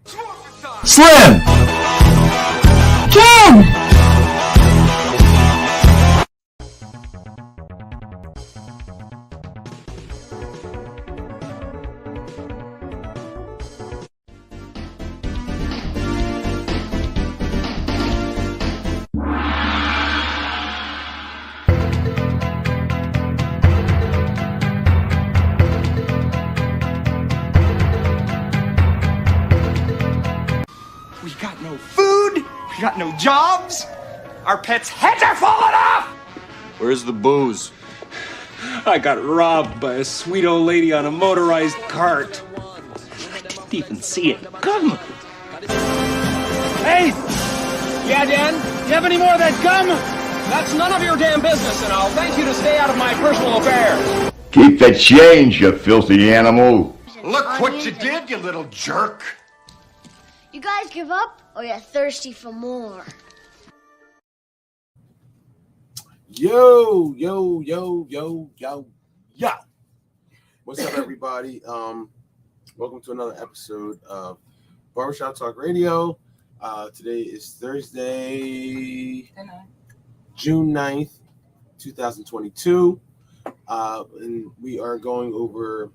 Slim! Ken! We got no food, we got no jobs, our pets' heads are falling off! Where's the booze? I got robbed by a sweet old lady on a motorized cart. I didn't even see it come. Hey! Yeah, Dan? Do you have any more of that gum? That's none of your damn business, and I'll thank you to stay out of my personal affairs. Keep the change, you filthy animal. Look what you did, you little jerk! You guys give up, or you're thirsty for more? Yo. What's up, everybody? Welcome to another episode of Barbershop Talk Radio. Today is Thursday, June 9th, 2022. And we are going over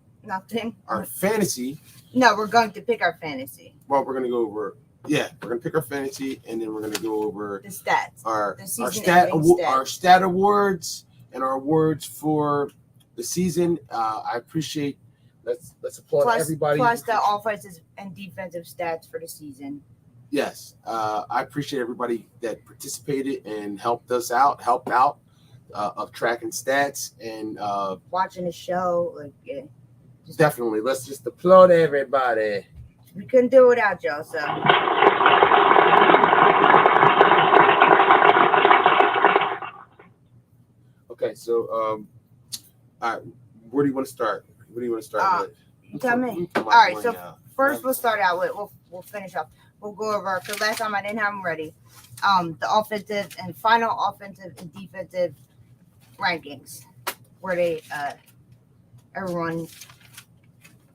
our fantasy. No, we're going to pick our fantasy. Well, we're going to go over, we're going to pick our fantasy, and then we're going to go over the stats, our stat awards, and our awards for the season. I appreciate. Let's applaud everybody. Plus the offensive and defensive stats for the season. Yes, I appreciate everybody that participated and helped out of tracking stats and watching the show. Definitely, let's just applaud everybody. We couldn't do it without y'all, so. Okay, so all right, where do you want to start? What do you want to start with? You tell me. All right, so first we'll start out with we'll finish up. We'll go over, because last time I didn't have them ready. The offensive and final offensive and defensive rankings, where they everyone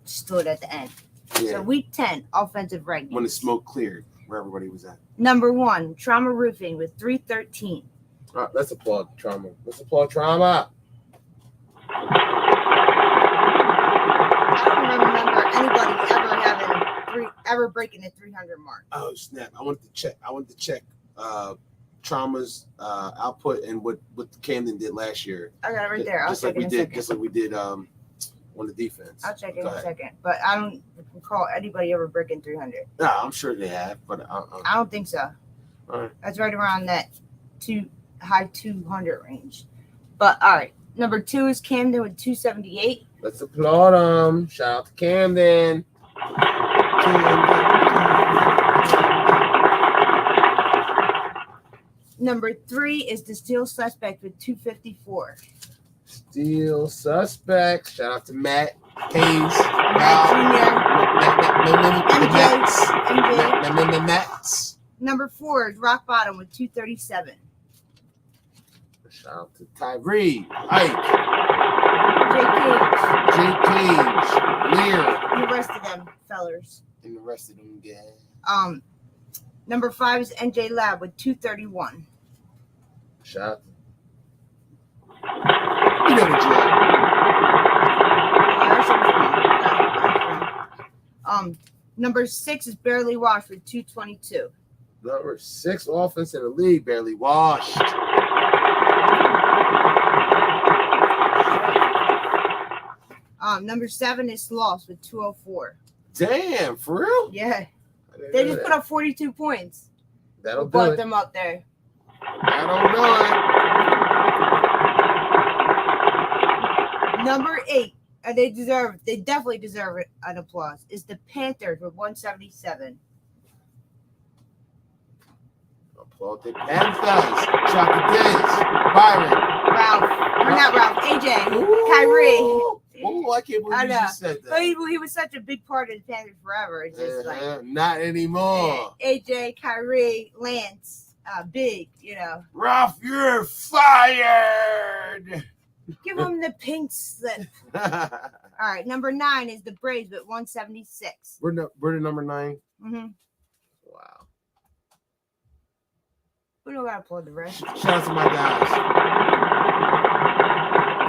stood at the end. Yeah. So week 10 offensive rankings. When the smoke cleared, where everybody was at. Number 1, Trauma Roofing with 313. All right, let's applaud Trauma. I don't remember anybody ever breaking the 300 mark. Oh snap! I wanted to check Trauma's output and what Camden did last year. I got it right there. Just like we did on the defense. I'll check it in a second. But I don't recall anybody ever breaking 300. No, I'm sure they have, but I don't think so. All right. That's right around that high 200 range. But all right, number 2 is Camden with 278. Let's applaud them. Shout out to Camden. Number 3 is the Steel Suspect with 254. Steel Suspect. Shout out to Matt Hayes. MJ. Number 4 is Rock Bottom with 237. Shout out to Tyree, Ike, Jake Cage, Lear, and the rest of them fellers. And the rest of them guys. Number 5 is NJ Lab with 231. Shout out. You know the drill. Number 6 is Barely Washed with 222. Number 6 offense in the league, Barely Washed. Number 7 is Lost with 204. Damn, for real? Yeah. They just put up 42 points. That'll do put it. them up there. That'll do it. Number 8, and they definitely deserve an applause, is the Panthers with 177. Applaud the Panthers. Chocolate Diz, Byron, AJ, Kyrie. Oh, I can't believe you just said that. But he was such a big part of the Panthers forever. It's just not anymore. AJ, Kyrie, Lance, Big, Ralph, you're fired. Give them the pink slip. All right, number 9 is the Braves with 176. We're the number 9. Mm-hmm. Wow. We don't gotta applaud the rest. Shout out to my guys.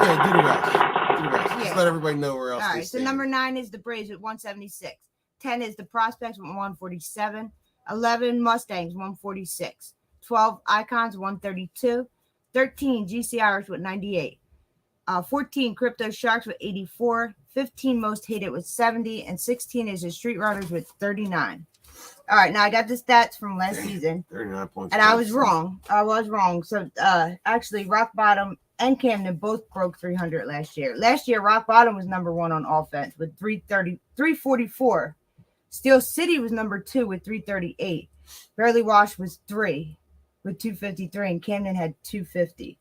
Yeah, do the rest. Yeah. Just let everybody know where else. All they right, so stand. number 9 is the Braves with 176. 10 is the Prospects with 147. 11 Mustangs 146. 12 Icons 132. 13 GCRs with 98. 14 Crypto Sharks with 84. 15 Most Hated with 70. And 16 is the Street Riders with 39. All right, now I got the stats from last season. 39 points. And I was wrong. So actually, Rock Bottom and Camden both broke 300 last year. Last year, Rock Bottom was number 1 on offense with 344. Steel City was number 2 with 338. Barely Washed was 3 with 253, and Camden had 250.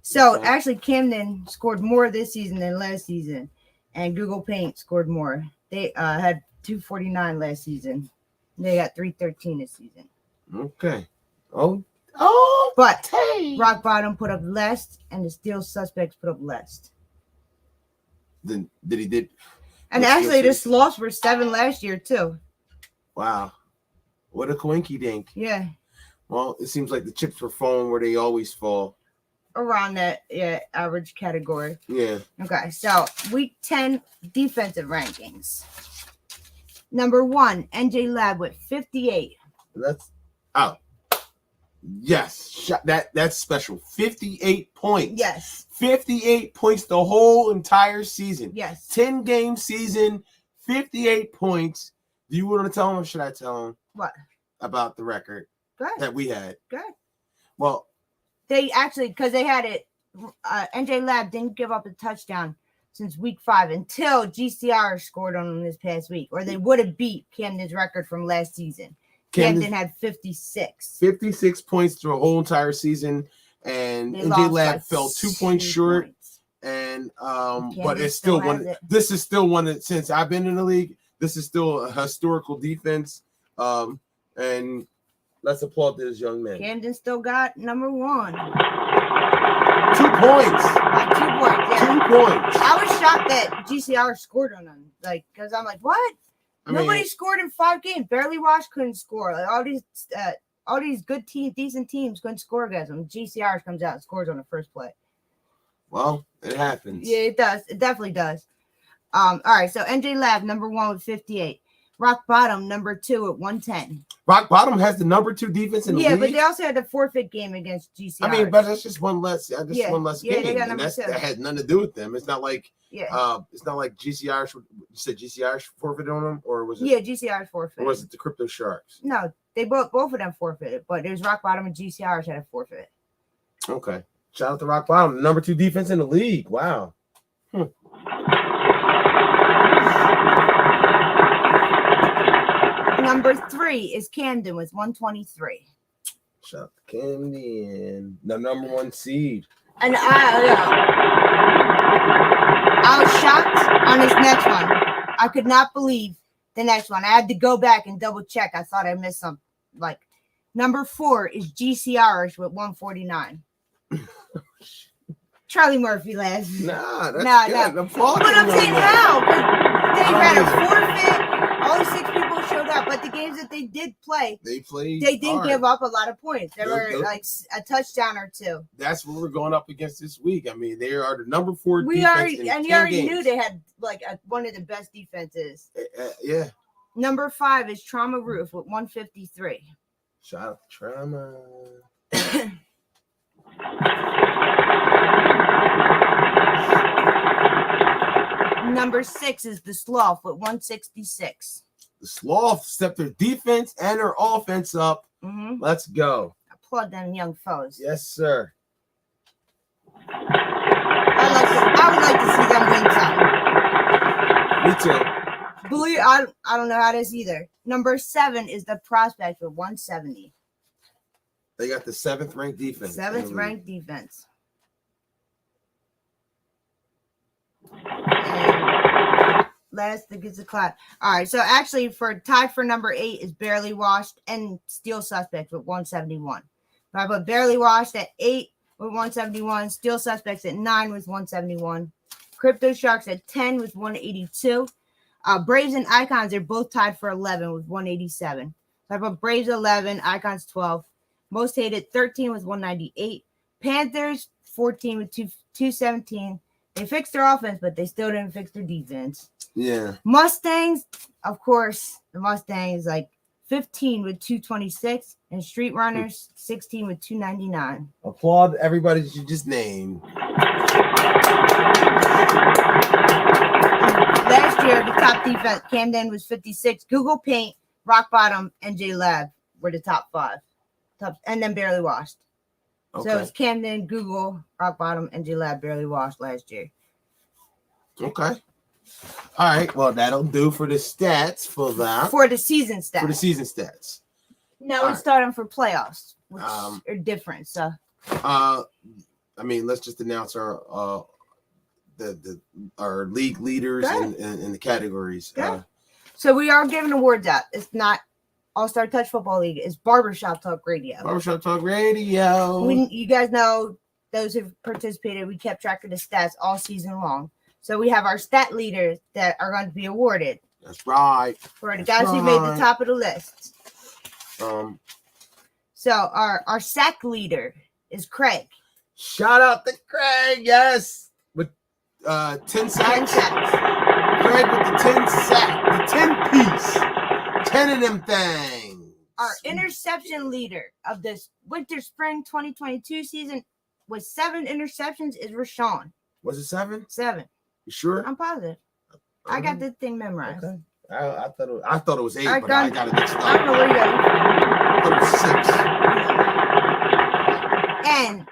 So actually, Camden scored more this season than last season, and Google Paint scored more. They had 249 last season. They got 313 this season. Okay. But Rock Bottom put up less, and the Steel Suspects put up less. Then did he did? And actually, the Sloths were 7 last year too. Wow, what a coinky dink. Yeah, Well, it seems like the chips were falling where they always fall. around that average category. Yeah. Okay, so week 10 defensive rankings. Number 1, NJ Lab with 58. That's out. Yes, that's special. 58 points. Yes. 58 points the whole entire season. Yes. 10-game season, 58 points. Do you want to tell him or should I tell him? What? About the record that we had. Good. Well, they actually, because they had it, NJ Lab didn't give up a touchdown since week 5 until GCR scored on them this past week, or they would have beat Camden's record from last season. Camden had 56. 56 points through a whole entire season, and NJ Lab fell 2 points short. And but it's still one. This is still one that, since I've been in the league, this is still a historical defense. And let's applaud this young man. Camden still got number 1. 2 points. 2 points. Yeah. 2 points. I was shocked that GCR scored on them. Like, because I'm like, what? Nobody scored in 5 games. Barely Washed couldn't score. Like all these good teams, decent teams couldn't score against them. GCR comes out and scores on the first play. Well, it happens. Yeah, it does. It definitely does. All right. So NJ Lab number 1 with 58. Rock Bottom number 2 at 110. Rock Bottom has the number 2 defense in the league. Yeah, but they also had the forfeit game against GCR. I mean, but that's just one less. One less game. They got and number 2. That had nothing to do with them. It's not like it's not like GCR. You said GCR forfeited on them, or was it? Yeah, GCR forfeited. Or was it the Crypto Sharks? No, they both of them forfeited, but it was Rock Bottom and GCR had a forfeit. Okay. Shout out to Rock Bottom, number 2 defense in the league. Wow. Number 3 is Camden with 123. Shout out to Camden, the number 1 seed. And I was shocked on this next one. I could not believe the next one. I had to go back and double check. I thought I missed something. Like, number 4 is GCRish with 149. Charlie Murphy laughs. Nah, that's good. I'm but I'm saying how? They had a forfeit. Only 6 people showed up, but the games that they did play, they played. They didn't hard. give up a lot of points. There were like a touchdown or 2. That's what we're going up against this week. I mean, they are the number 4 We defense already in and 10 you already games. knew they had like one of the best defenses. Yeah. Number 5 is Trauma Roof with 153. Shout out to Trauma. Number 6 is the Sloth with 166. The Sloth stepped their defense and their offense up. Mm-hmm. Let's go. Applaud them young foes. Yes, sir. I would like to see them win something. Me too. Believe I don't know how this either. Number 7 is the Prospect with 170. They got the 7th ranked defense. 7th ranked defense. Last that gets a clap. All right, so actually tied for number 8 is Barely Washed and Steel Suspect with 171. But I put Barely Washed at 8, with 171. Steel Suspects at 9 with 171. Crypto Sharks at 10 with 182. Braves and Icons are both tied for 11 with 187. So I put Braves 11, Icons 12. Most Hated 13 with 198. Panthers 14 with 217. They fixed their offense, but they still didn't fix their defense. Yeah. Mustangs, of course, the Mustangs like 15 with 226, and Street Runners 16 with 299. Applaud everybody that you just named. Last year, the top defense, Camden was 56. Google Paint, Rock Bottom, and J Lab were the top 5. And then Barely Washed. Okay. So it was Camden, Google, Rock Bottom, and J Lab Barely Washed last year. Okay. All right. Well, that'll do for the stats for that. For the season stats. For the season stats. Now we're starting for playoffs, which are different. So I mean, let's just announce our our league leaders and the categories. So we are giving awards out. It's not All-Star Touch Football League. It's Barbershop Talk Radio. Barbershop Talk Radio. You guys know, those who've participated, we kept track of the stats all season long. So we have our stat leaders that are going to be awarded. That's right. For the guys who made the top of the list. So our sack leader is Craig. Shout out to Craig, yes. With 10 sacks. Craig with the 10 sack, the 10 piece. 10 of them things. Our interception leader of this winter spring 2022 season with 7 interceptions is Rashawn. Was it 7? 7. You sure? I'm positive. I got the thing memorized. Okay. I thought it was 8, but I got it mixed up. I don't know where you got it. I thought it was 6. And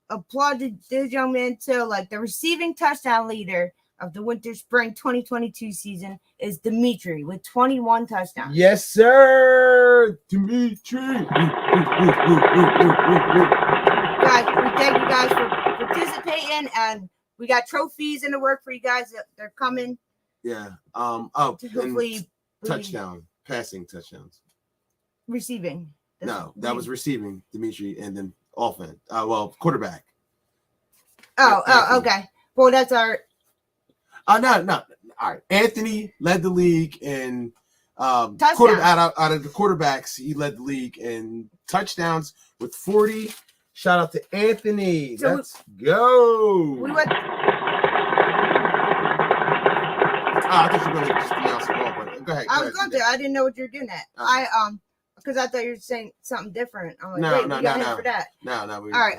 applaud this young man too. Like, the receiving touchdown leader of the winter spring 2022 season is Dimitri with 21 touchdowns. Yes, sir. Dimitri. Guys, we thank you guys for participating, and we got trophies in the work for you guys. They're coming. Yeah. Hopefully touchdown, passing touchdowns. Receiving. No, that was receiving, Dimitri, and then offense. Quarterback. Okay. Well, that's our. No. All right. Anthony led the league in out of the quarterbacks. He led the league in touchdowns with 40. Shout out to Anthony. So Let's go. We went. I thought you were going to just announce the ball, but go ahead. I was going to. I didn't know what you were doing at. Because I thought you were saying something different. I'm like, no. For that. No. All right.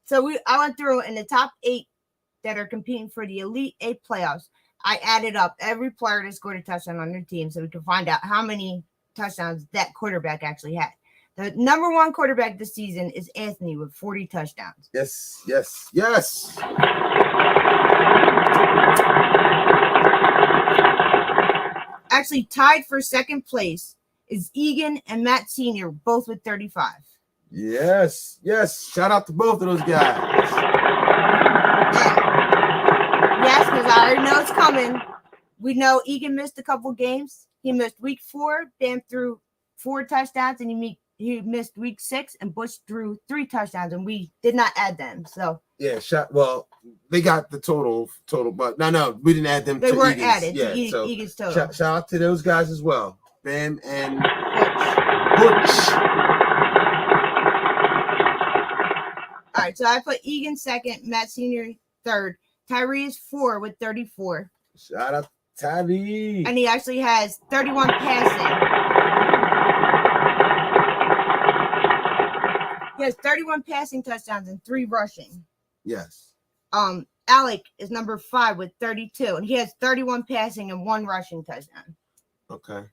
So I went through in the top 8 that are competing for the Elite 8 playoffs. I added up every player that scored a touchdown on their team so we can find out how many touchdowns that quarterback actually had. The number 1 quarterback this season is Anthony with 40 touchdowns. Yes. Actually, tied for second place is Egan and Matt Sr., both with 35. Yes. Shout out to both of those guys. Yes, because I already know it's coming. We know Egan missed a couple games. He missed week 4. Bam threw 4 touchdowns, and he missed week 6, and Bush threw 3 touchdowns, and we did not add them. So yeah, they got the total, but no, we didn't add them. They weren't Egan's. added to Egan's total. Shout out to those guys as well, Bam and Butch. All right, so I put Egan second, Matt Sr. third, Tyree is 4 with 34. Shout out to Tyree. And he actually has 31 passing. He has 31 passing touchdowns and 3 rushing. Yes. Alec is number 5 with 32, and he has 31 passing and 1 rushing touchdown. Okay.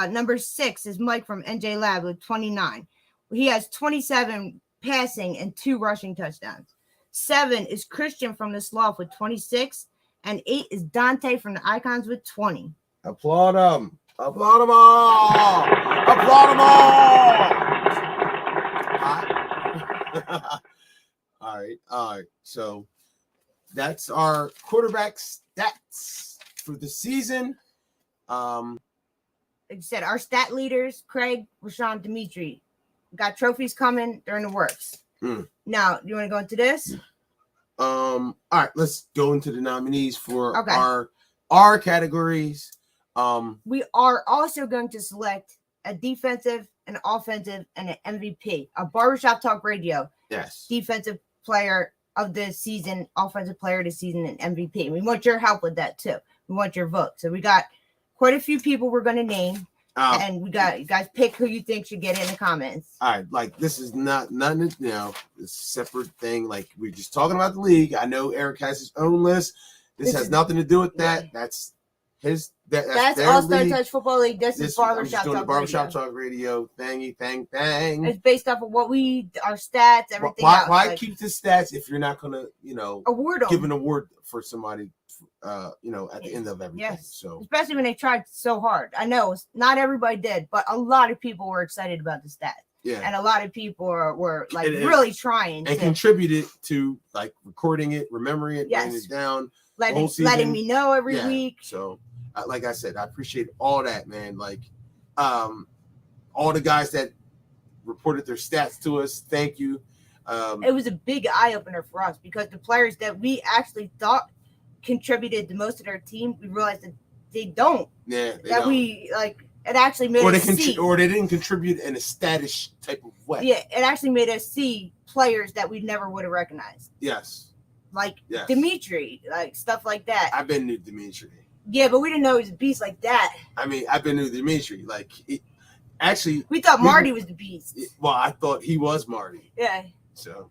Number 6 is Mike from NJ Lab with 29. He has 27 passing and 2 rushing touchdowns. 7 is Christian from the Sloth with 26, and 8 is Dante from the Icons with 20. Applaud them. Applaud them all. Applaud them all. All right. So that's our quarterback stats for the season. Like I said, our stat leaders, Craig, Rashawn, Dimitri, got trophies coming. They're in the works. Now, you want to go into this? All right, let's go into the nominees for our categories. We are also going to select a defensive, an offensive, and an MVP. A Barbershop Talk Radio. Yes. Defensive player of the season, offensive player of the season, and MVP. We want your help with that too. We want your vote. So we got quite a few people we're going to name. And we got you guys pick who you think should get in the comments. All right, like this is nothing, it's a separate thing. Like we're just talking about the league. I know Eric has his own list. This has nothing to do with that. Yeah. That's his. That's All Star Touch Football League. This is Barbershop Talk Barbershop Talk Radio. Thangy, bang. It's based off of what our stats, everything. Why keep the stats if you're not gonna, award them? Give an award for somebody. At the end of everything. Yes. So especially when they tried so hard. I know not everybody did, but a lot of people were excited about the stats. Yeah. And a lot of people were like really trying and contributed to like recording it, remembering it, writing it down, letting me know every week. So like I said, I appreciate all that, man. Like all the guys that reported their stats to us, thank you. It was a big eye opener for us because the players that we actually thought contributed the most to their team, we realized that they don't. Yeah, it actually made us see, or they didn't contribute in a status type of way. Yeah, it actually made us see players that we never would have recognized. Yes, like Dimitri, like stuff like that. I've been to Dimitri. Yeah, but we didn't know he was a beast like that. I mean, I've been to Dimitri. Like, we thought Marty was the beast. Well, I thought he was Marty. Yeah. So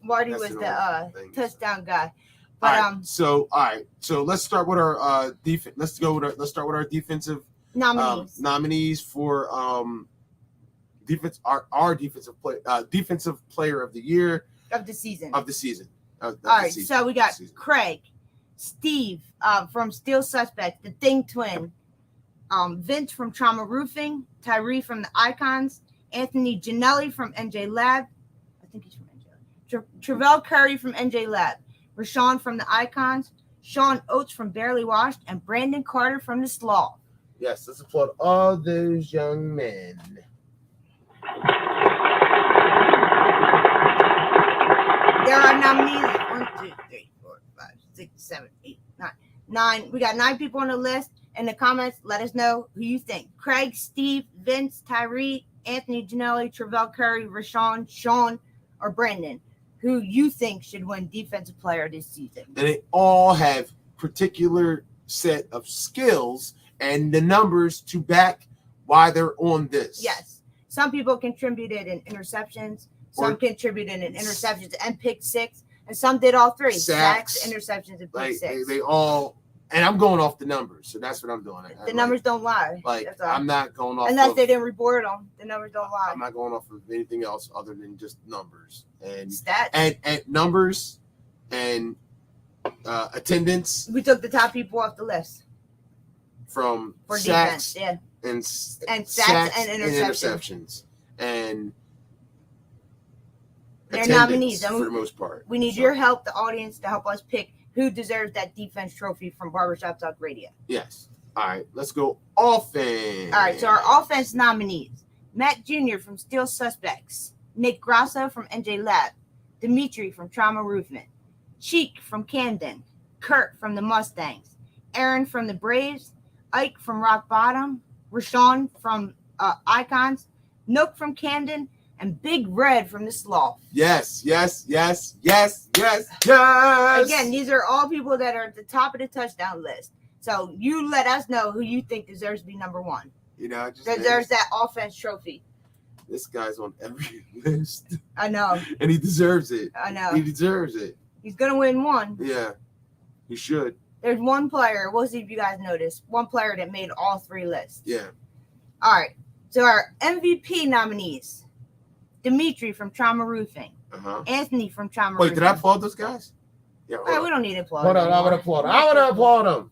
Marty was the touchdown guy. But all right. So let's start with our defense. Let's start with our defensive nominees for defense. Our defensive player of the year of the season. All right. So we got Craig, Steve from Steel Suspect, the Thing Twin, Vince from Trauma Roofing, Tyree from the Icons, Anthony Ginelli from NJ Lab. I think he's from NJ Lab. Travell Curry from NJ Lab. Rashawn from the Icons, Sean Oates from Barely Washed, and Brandon Carter from the Slaw. Yes, let's applaud all those young men. There are nominees 1, 2, 3, 4, 5, 6, 7, 8, 9. We got 9 people on the list. In the comments, let us know who you think. Craig, Steve, Vince, Tyree, Anthony Ginelli, Travell Curry, Rashawn, Sean, or Brandon. Who you think should win Defensive Player this season. And they all have particular set of skills and the numbers to back why they're on this. Yes. Some people contributed in interceptions. Some contributed in interceptions and pick six. And some did all three. Sacks, interceptions, and pick six. They all... And I'm going off the numbers, so that's what I'm doing. The numbers don't lie. I'm not going off unless they didn't report them. The numbers don't lie. I'm not going off of anything else other than just numbers and stats and numbers and attendance. We took the top people off the list for sacks, defense, and sacks and interceptions. And they're nominees for the most part. We need your help, the audience, to help us pick who deserves that defense trophy from Barbershop Talk Radio. Yes. All right, let's go offense. All right, so our offense nominees: Matt Jr. from Steel Suspects, Nick Grasso from NJ Lab, Dimitri from Trauma Roofing, Cheek from Camden, Kurt from the Mustangs, Aaron from the Braves, Ike from Rock Bottom, Rashawn from Icons, Nook from Camden, and Big Red from the Sloth. Yes. Again, these are all people that are at the top of the touchdown list. So you let us know who you think deserves to be number one. Deserves that offense trophy. This guy's on every list. I know. And he deserves it. I know. He deserves it. He's going to win one. Yeah, he should. There's one player. We'll see if you guys notice. One player that made all three lists. Yeah. All right. So our MVP nominees: Dimitri from Trauma Roofing, Anthony from Trauma Roofing. Wait, did I applaud those guys? Yeah. Right, we don't need to applaud. Hold on, I want to applaud them.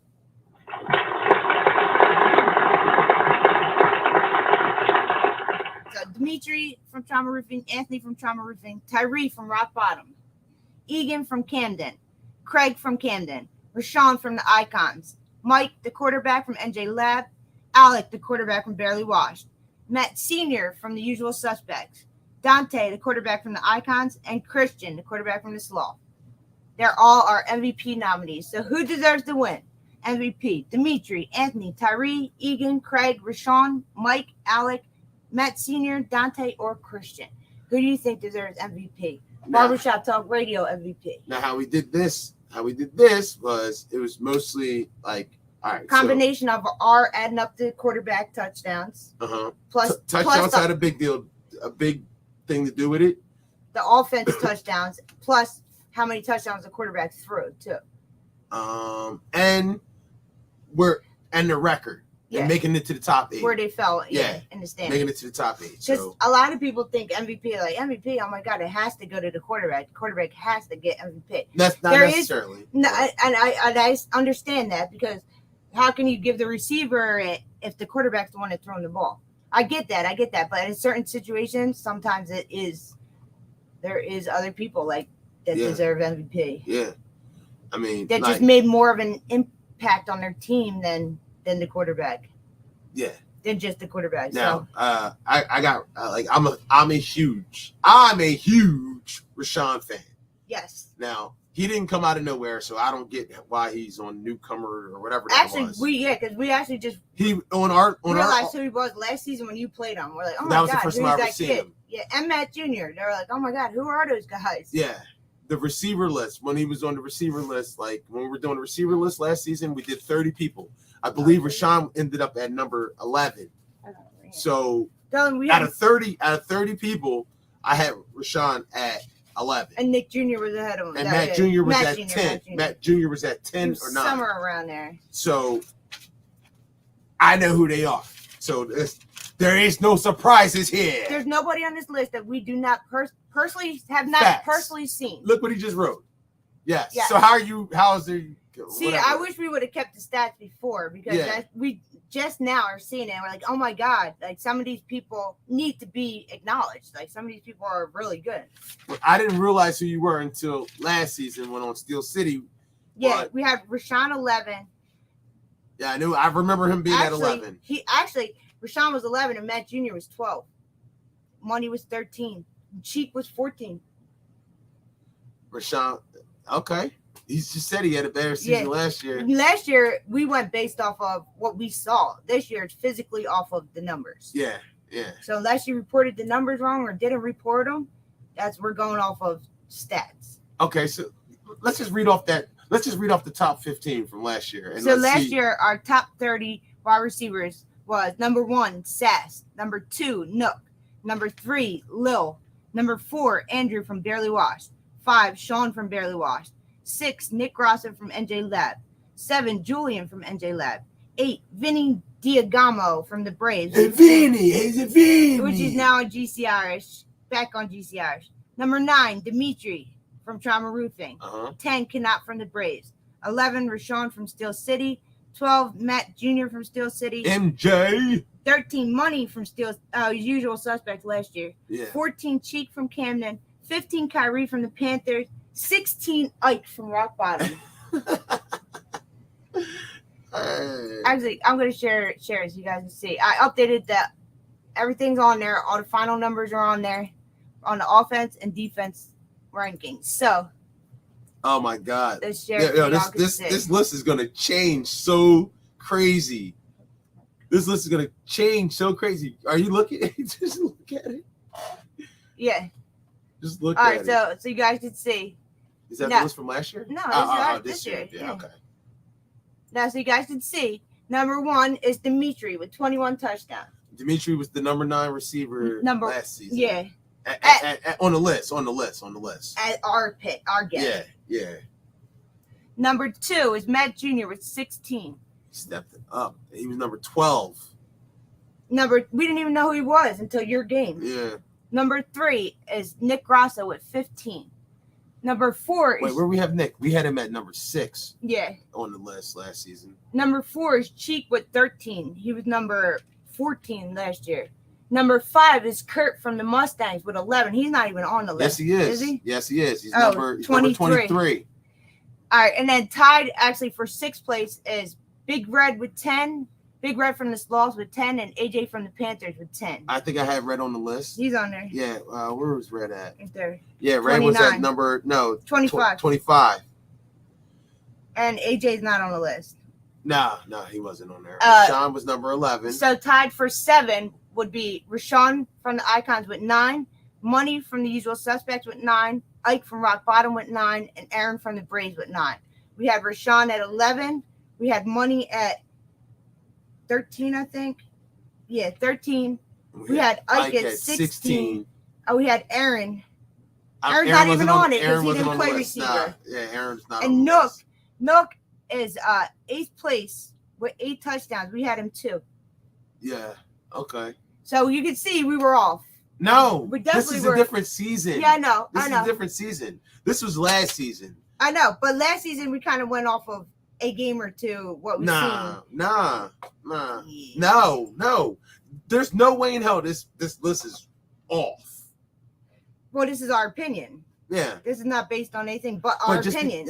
So Dimitri from Trauma Roofing, Anthony from Trauma Roofing, Tyree from Rock Bottom, Egan from Camden, Craig from Camden, Rashawn from the Icons, Mike, the quarterback from NJ Lab, Alec, the quarterback from Barely Washed, Matt Sr. from the Usual Suspects, Dante, the quarterback from the Icons, and Christian, the quarterback from the Sloth. They're all our MVP nominees. So who deserves to win? MVP: Dimitri, Anthony, Tyree, Egan, Craig, Rashawn, Mike, Alec, Matt Sr., Dante, or Christian. Who do you think deserves MVP? Barbershop Talk Radio MVP. Now, how we did this was it was mostly like, all right, combination of our adding up the quarterback touchdowns. Plus touchdowns had a big thing to do with it. The offense touchdowns plus how many touchdowns the quarterback threw too. And the record. Yeah. And making it to the top 8. Where they fell in the standings. Making it to the top 8. Because a lot of people think MVP, oh my God, it has to go to the quarterback. The quarterback has to get MVP. That's not necessarily. I understand that, because how can you give the receiver it if the quarterback's the one that's throwing the ball? I get that. But in certain situations, sometimes there is other people that deserve MVP. Yeah. I mean, that just made more of an impact on their team than the quarterback. Yeah. Than just the quarterback. Now, I'm a huge Rashawn fan. Yes. Now, he didn't come out of nowhere, so I don't get why he's on newcomer or whatever. Because we actually just realized who he was last season when you played him. We're like, oh my God, who's that kid? That was the first time I ever seen him. Yeah, and Matt Jr. They were like, oh my God, who are those guys? Yeah. The receiver list, when he was on the receiver list, when we were doing the receiver list last season, we did 30 people. I believe Rashawn ended up at number 11. So out of 30 people, I had Rashawn at 11. And Nick Jr. was ahead of him. And Matt Jr. was at 10. Matt Jr. was at 10 or 9. Somewhere around there. So I know who they are. So there is no surprises here. There's nobody on this list that we do not personally seen. Look what he just wrote. Yes. Yeah. So how is there? See, whatever. I wish we would have kept the stats before, because we just now are seeing it. And we're like, oh my God, some of these people need to be acknowledged. Some of these people are really good. Well, I didn't realize who you were until last season when on Steel City. Yeah, we had Rashawn 11. Yeah, I knew. I remember him being at 11. Rashawn was 11 and Matt Jr. was 12. Money was 13. Cheek was 14. Rashawn, okay. He just said he had a better season last year. Last year, we went based off of what we saw. This year, it's physically off of the numbers. Yeah. So unless you reported the numbers wrong or didn't report them, we're going off of stats. Okay, so let's just read off the top 15 from last year. And so last year, our top 30 wide receivers was number 1, Sass. Number 2, Nook. Number 3, Lil. Number 4, Andrew from Barely Washed. 5, Sean from Barely Washed. 6, Nick Grosso from NJ Lab. 7, Julian from NJ Lab. 8, Vinny Diagamo from the Braves. Vinny. Which is now on GC Irish. Back on GC Irish. Number 9, Dimitri from Trauma Roofing. 10, Knott from the Braves. 11, Rashawn from Steel City. 12, Matt Jr. from Steel City. MJ. 13, Money from Steel, usual suspect last year. Yeah. 14, Cheek from Camden. 15, Kyrie from the Panthers. 16, Ike from Rock Bottom. Actually, I'm going to share it so you guys can see. I updated that. Everything's on there. All the final numbers are on there on the offense and defense rankings. So, oh my God. This list is going to change so crazy. This list is going to change so crazy. Are you looking? Just look at it. Yeah. Just look at it. All right, so you guys can see. Is that the list from last year? No, this year. Yeah, okay. Now, so you guys can see, number 1 is Dimitri with 21 touchdowns. Dimitri was the number 9 receiver last season. Yeah. On the list. At our guess. Yeah. Number 2 is Matt Jr. with 16. He stepped it up. He was number 12. We didn't even know who he was until your game. Yeah. Number 3 is Nick Grosso with 15. Number 4 is... Wait, where we have Nick? We had him at number 6. Yeah. On the list last season. Number 4 is Cheek with 13. He was number 14 last year. Number 5 is Kurt from the Mustangs with 11. He's not even on the list. Yes, he is. Is he? Yes, he is. He's number 23. All right, and then tied actually for 6th place is Big Red with 10. Big Red from the Sloths with 10, and AJ from the Panthers with 10. I think I had Red on the list. He's on there. Yeah, where was Red at? Right there. Yeah, Red was at number 25. 25. And AJ's not on the list. No, he wasn't on there. Rashawn was number 11. So tied for 7 would be Rashawn from the Icons with 9, Money from the Usual Suspects with 9, Ike from Rock Bottom with 9, and Aaron from the Braves with 9. We had Rashawn at 11. We had Money at 13, I think. Yeah, 13. We had Ike at 16. Oh, we had Aaron. Aaron's not even on it because he didn't play receiver. Nah, yeah, Aaron's not and on the list. Nook is 8th place with 8 touchdowns. We had him 2. Yeah, okay. So you can see we were off. No, we definitely this is a different season. Yeah, I know. This is a different season. This was last season. I know, but last season we kind of went off of a game or two. What we've seen. No. There's no way in hell this list is off. Well, this is our opinion. Yeah. This is not based on anything but our opinion.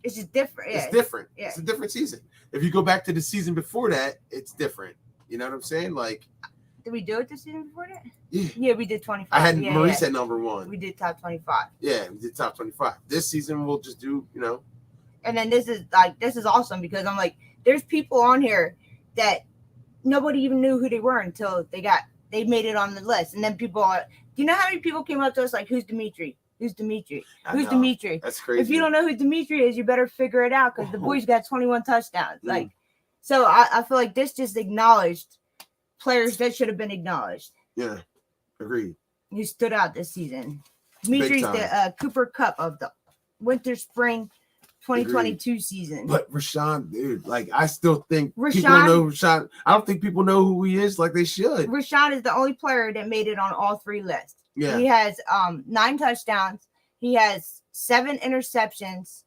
It's just different. Yeah. It's different. Yeah. It's a different season. If you go back to the season before that, it's different. You know what I'm saying? Like, did we do it this season before that? Yeah. Yeah, we did 25. I had Maurice at number 1. We did top 25. Yeah, we did top 25. This season we'll just do, And then this is awesome because I'm like, there's people on here that nobody even knew who they were until they made it on the list. And then people are, do you know how many people came up to us like, who's Dimitri? Who's Dimitri? Who's Dimitri? That's crazy. If you don't know who Dimitri is, you better figure it out because the boy's got 21 touchdowns. Like, so I feel like this just acknowledged players that should have been acknowledged. Yeah, agreed. You stood out this season. Dimitri's the Cooper Cup of the winter spring 2022 season. But Rashawn, dude, like I still think people know Rashawn. I don't think people know who he is like they should. Rashawn is the only player that made it on all 3 lists. Yeah. He has 9 touchdowns. He has 7 interceptions.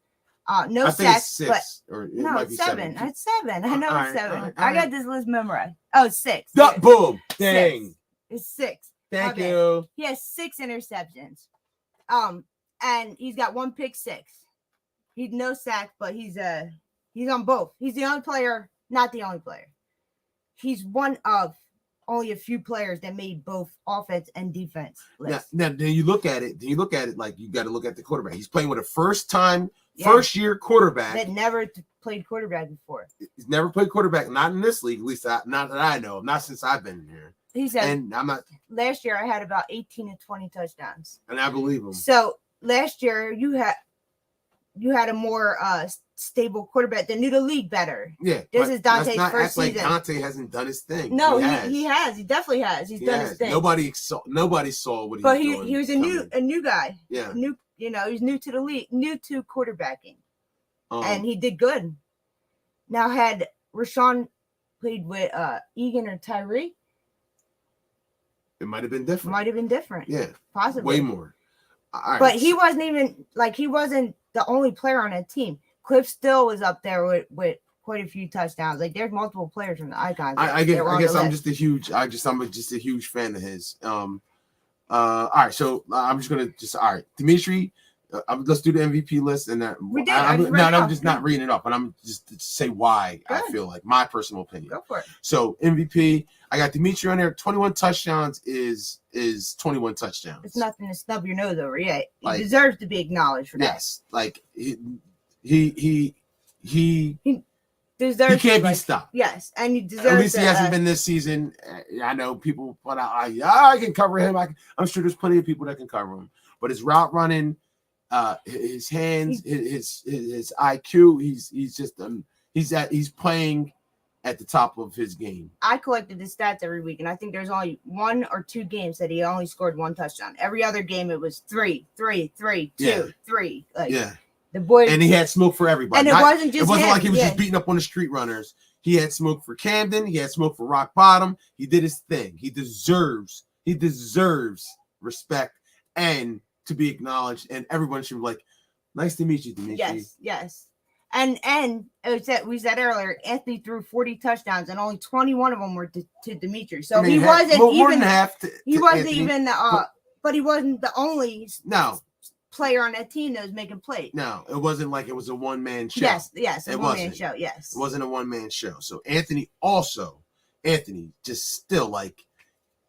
No sacks, but no, it's 7. It's 7. I know it's 7. Right. I got this list memorized. Oh, 6. Boom. Dang. 6. It's 6. Thank you. He has 6 interceptions. And he's got 1 pick 6. He's no sack, but he's on both. He's the only player, not the only player. He's one of only a few players that made both offense and defense lists. Now, then you look at it like you got to look at the quarterback. He's playing with a first year quarterback that never played quarterback before. He's never played quarterback, not in this league, at least not that I know of, not since I've been here. He said, and I'm not. Last year I had about 18 and 20 touchdowns, and I believe him. So last year you had a more stable quarterback that knew the league better. Yeah, this is Dante's first season. Like Dante hasn't done his thing. No, he has. He definitely has. He's done his thing. Nobody saw what he was doing. But he was a new guy. Yeah, he's new to the league, new to quarterbacking, and he did good. Now, had Rashawn played with Egan or Tyree, it might have been different. Yeah, possibly way more. Right. But he wasn't even he wasn't the only player on that team. Cliff Still was up there with quite a few touchdowns. Like there's multiple players from the Icons. I guess I'm just a huge fan of his. All right, so I'm just gonna Dimitri. Let's do the MVP list, and then I'm just not reading it up, but I'm just to say why I feel like my personal opinion. Go for it. So MVP, I got Dimitri on there. 21 touchdowns is 21 touchdowns. It's nothing to snub your nose over. Yeah, he deserves to be acknowledged for that. Yes, like he deserves. He can't be stopped. Yes, and he deserves. At least he hasn't been this season. I know people put out, I can cover him. I'm sure there's plenty of people that can cover him, but his route running. His hands, his IQ, he's playing at the top of his game. I collected his stats every week, and I think there's only 1 or 2 games that he only scored 1 touchdown. Every other game it was 3, 3, 3, 2, 3. The boy, and he had smoke for everybody. And it wasn't just him. Like he was just beating up on the street runners. He had smoke for Camden. He had smoke for Rock Bottom. He did his thing. He deserves respect and to be acknowledged, and everyone should be like, nice to meet you, Dimitri. Yes. And we said earlier, Anthony threw 40 touchdowns, and only 21 of them were to Dimitri. So he wasn't even. He wasn't even. But he wasn't the only. No. player on that team that was making plays. No, it wasn't like it was a one-man show. Yes, a one-man show, yes. It wasn't a one-man show. So Anthony just still like,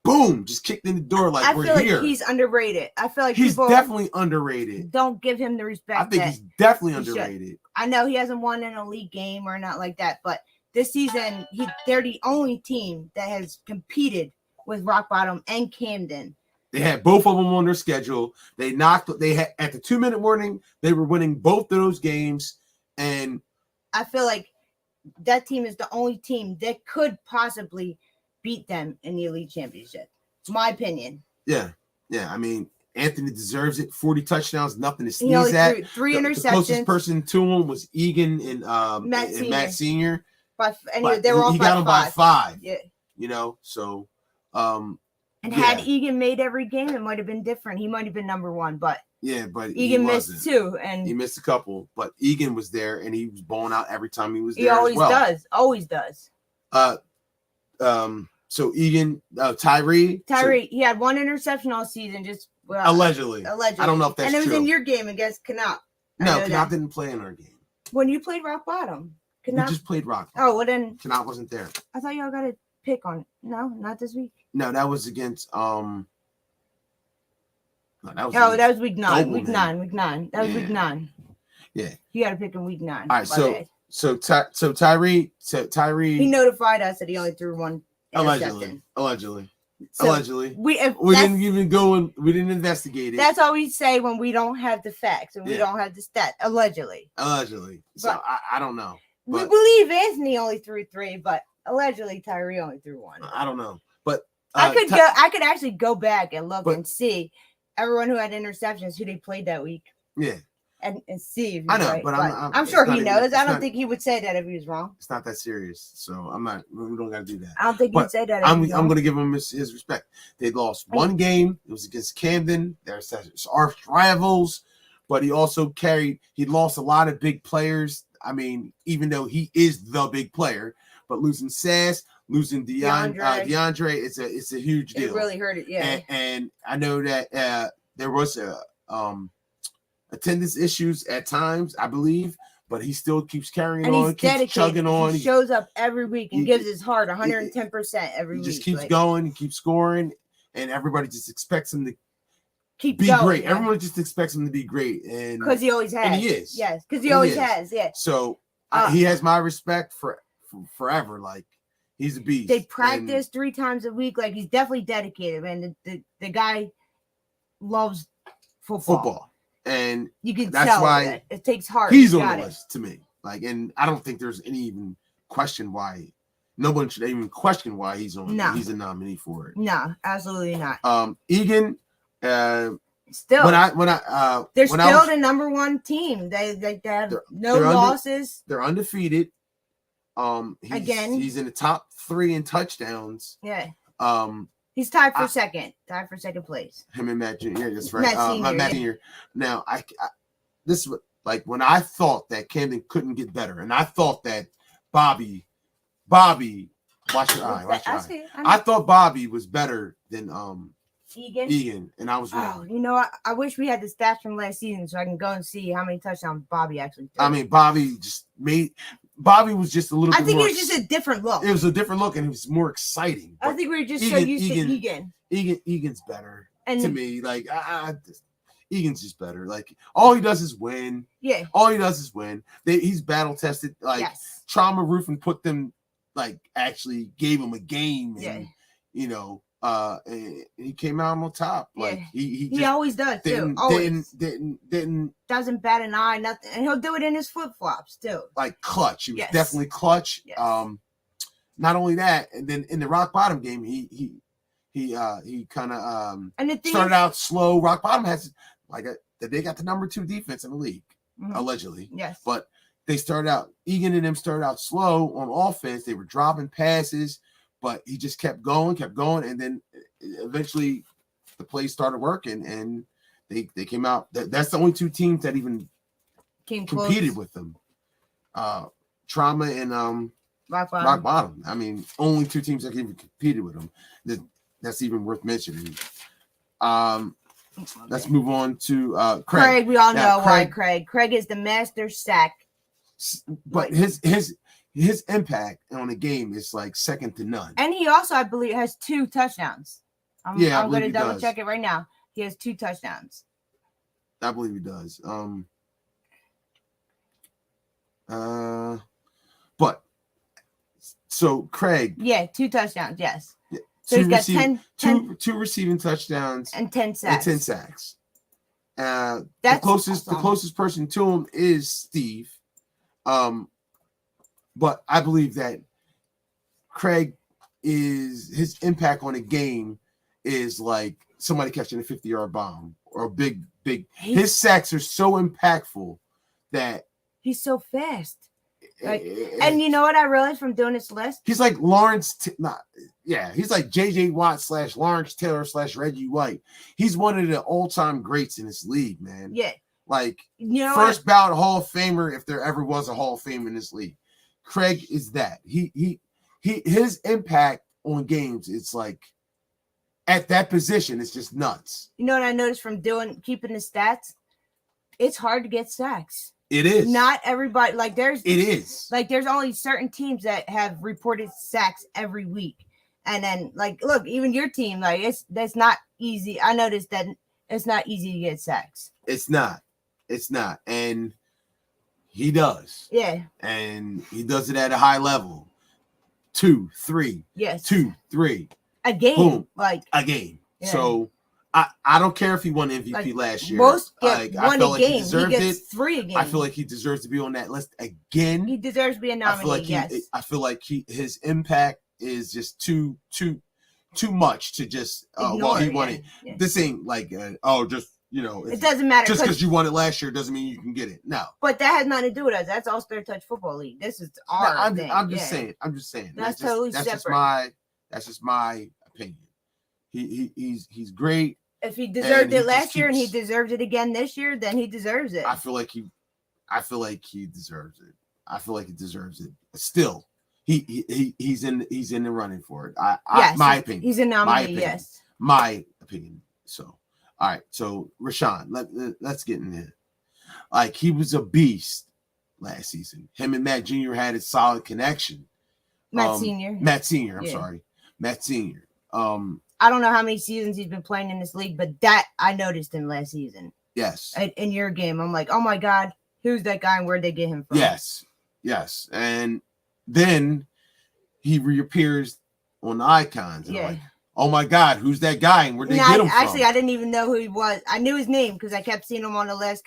boom, just kicked in the door like I we're feel here. like he's underrated. I feel like he's people definitely underrated. don't give him the respect. I think he's definitely underrated. I know he hasn't won an elite game or not like that, but this season they're the only team that has competed with Rock Bottom and Camden. They had both of them on their schedule. They had at the 2-minute warning, they were winning both of those games. And I feel like that team is the only team that could possibly beat them in the elite championship. It's my opinion. Yeah. I mean, Anthony deserves it. 40 touchdowns, nothing to sneeze at. Three interceptions. The closest person to him was Egan and Matt Senior. They were all he got him by 5. Yeah. You know, so had Egan made every game, it might have been different. He might have been number 1, but Egan missed 2, and he missed a couple. But Egan was there, and he was balling out every time he was there. He always does. So Egan, Tyree, he had 1 interception all season, just allegedly. I don't know if that's true. And it was in your game against Canop. No, Canop didn't play in our game. When you played Rock Bottom, Canop, we just played Rock Bottom. Oh, well then Canop wasn't there. I thought y'all got a pick on. No, not this week. No, that was against that was week 9. Week 9. That was week 9. Yeah. You got to pick in week 9. All right, so Tyree. He notified us that he only threw 1 interception. Allegedly. We didn't even go and we didn't investigate it. That's all we say when we don't have the facts and we don't have the stat. Allegedly. So I don't know. We believe Anthony only threw 3, but allegedly Tyree only threw 1. I don't know. But I could actually go back and look and see everyone who had interceptions who they played that week. Yeah. And see if he's I know, right. but I'm sure he knows. I don't think he would say that if he was wrong. It's not that serious, so we don't got to do that. I don't think he'd say that. I'm going to give him his respect. They lost 1 game. It was against Camden. They're arch rivals, but he lost a lot of big players. I mean, even though he is the big player, but losing Sass, losing DeAndre, it's a huge deal. It really hurt it, yeah. And I know that there was attendance issues at times, I believe, but he still keeps carrying on, keeps chugging on. He shows up every week and gives his heart 110% every week. He just keeps going, he keeps scoring, and everybody just expects him to keep be going, great. man. Everyone just expects him to be great, and because he always has. And he is. Yes, because he always has. Yeah. So he has my respect for forever. Like, he's a beast. They practice 3 times a week. Like, he's definitely dedicated, man. The guy loves football. And you can that's tell why that it takes heart. He's on the list to me. Like, and I don't think there's any even question why. No one should even question why he's on. No. He's a nominee for it. No, absolutely not. Egan. Still, they're still the number 1 team. They have no losses. They're undefeated. He's in the top 3 in touchdowns. Yeah. He's tied for second place. Him and Matt Jr. That's right. Matt Senior. Now, this is like when I thought that Camden couldn't get better, and I thought that Bobby, watch your eye. I thought Bobby was better than Egan, and I was wrong. You know, I wish we had the stats from last season so I can go and see how many touchdowns Bobby actually threw. I mean, Bobby was just a little bit I think more, it was just a different look. It was a different look, and it was more exciting. I think we were just so used to Egan. Egan's better to me. Like, Egan's just better. Like, all he does is win. Yeah. All he does is win. He's battle tested. Like, Trauma Roofing put them, like, actually gave him a game. And, you know, and he came out on top. Like, he always does too. Doesn't bat an eye, nothing, and he'll do it in his flip flops too. Like, clutch. He was definitely clutch. Yes. Not only that, and then in the Rock Bottom game, he kind of started out slow. Rock Bottom has they got the number 2 defense in the league, allegedly. Yes, but Egan and them started out slow on offense. They were dropping passes. But he just kept going, and then eventually the plays started working, and they came out. That's the only 2 teams that even competed with them. Trauma and Rock Bottom. I mean, only 2 teams that even competed with them. That's even worth mentioning. Let's move on to Craig. Craig, we all know why Craig. Craig is the master sack. But his impact on the game is like second to none. And he also, I believe, has 2 touchdowns. I'm going to double check it right now. He has 2 touchdowns. I believe he does. But so Craig. Yeah, 2 touchdowns. Yes. Yeah, so he's got 2 receiving touchdowns and 10 sacks. The That's closest person to him is Steve. But I believe that Craig his impact on a game is like somebody catching a 50-yard bomb or a big. His sacks are so impactful that he's so fast. And you know what I realized from doing this list? He's like he's like J.J. Watt / Lawrence Taylor / Reggie White. He's one of the all-time greats in this league, man. Yeah. Like, first ballot Hall of Famer if there ever was a Hall of Fame in this league. Craig is that. His impact on games, it's like at that position, it's just nuts. You know what I noticed from keeping the stats? It's hard to get sacks. It is. Not everybody it is. Like there's only certain teams that have reported sacks every week. And then look, even your team, that's not easy. I noticed that it's not easy to get sacks. It's not. And he does. Yeah. And he does it at a high level. 2, 3. Yes. 2, 3. A game. Boom. A game. Yeah. So I don't care if he won MVP last year. Most get one a game. He gets 3 a game. I feel like he deserves to be on that list again. He deserves to be a nominee. I feel like his impact is just too much to just while he won it. Yeah. This ain't like it doesn't matter. Just because you won it last year doesn't mean you can get it. No. But that has nothing to do with us. That's All-Star Touch Football League. This is our thing. I'm just saying. That's totally separate. That's just my opinion. He's great. If he deserved it last year and he deserves it again this year, then he deserves it. I feel like he deserves it. Still, he's in the running for it. My opinion. He's a nominee. Yes. My opinion. So, all right. So Rashawn, let's get in there. Like, he was a beast last season. Him and Matt Jr. had a solid connection. Matt Sr. I'm sorry. Matt Sr. I don't know how many seasons he's been playing in this league, but that I noticed him last season. Yes. In your game, I'm like, oh my God, who's that guy and where'd they get him from? Yes. And then he reappears on the icons. And I'm like, oh my God, who's that guy and where'd they get him from? Actually, I didn't even know who he was. I knew his name because I kept seeing him on the list.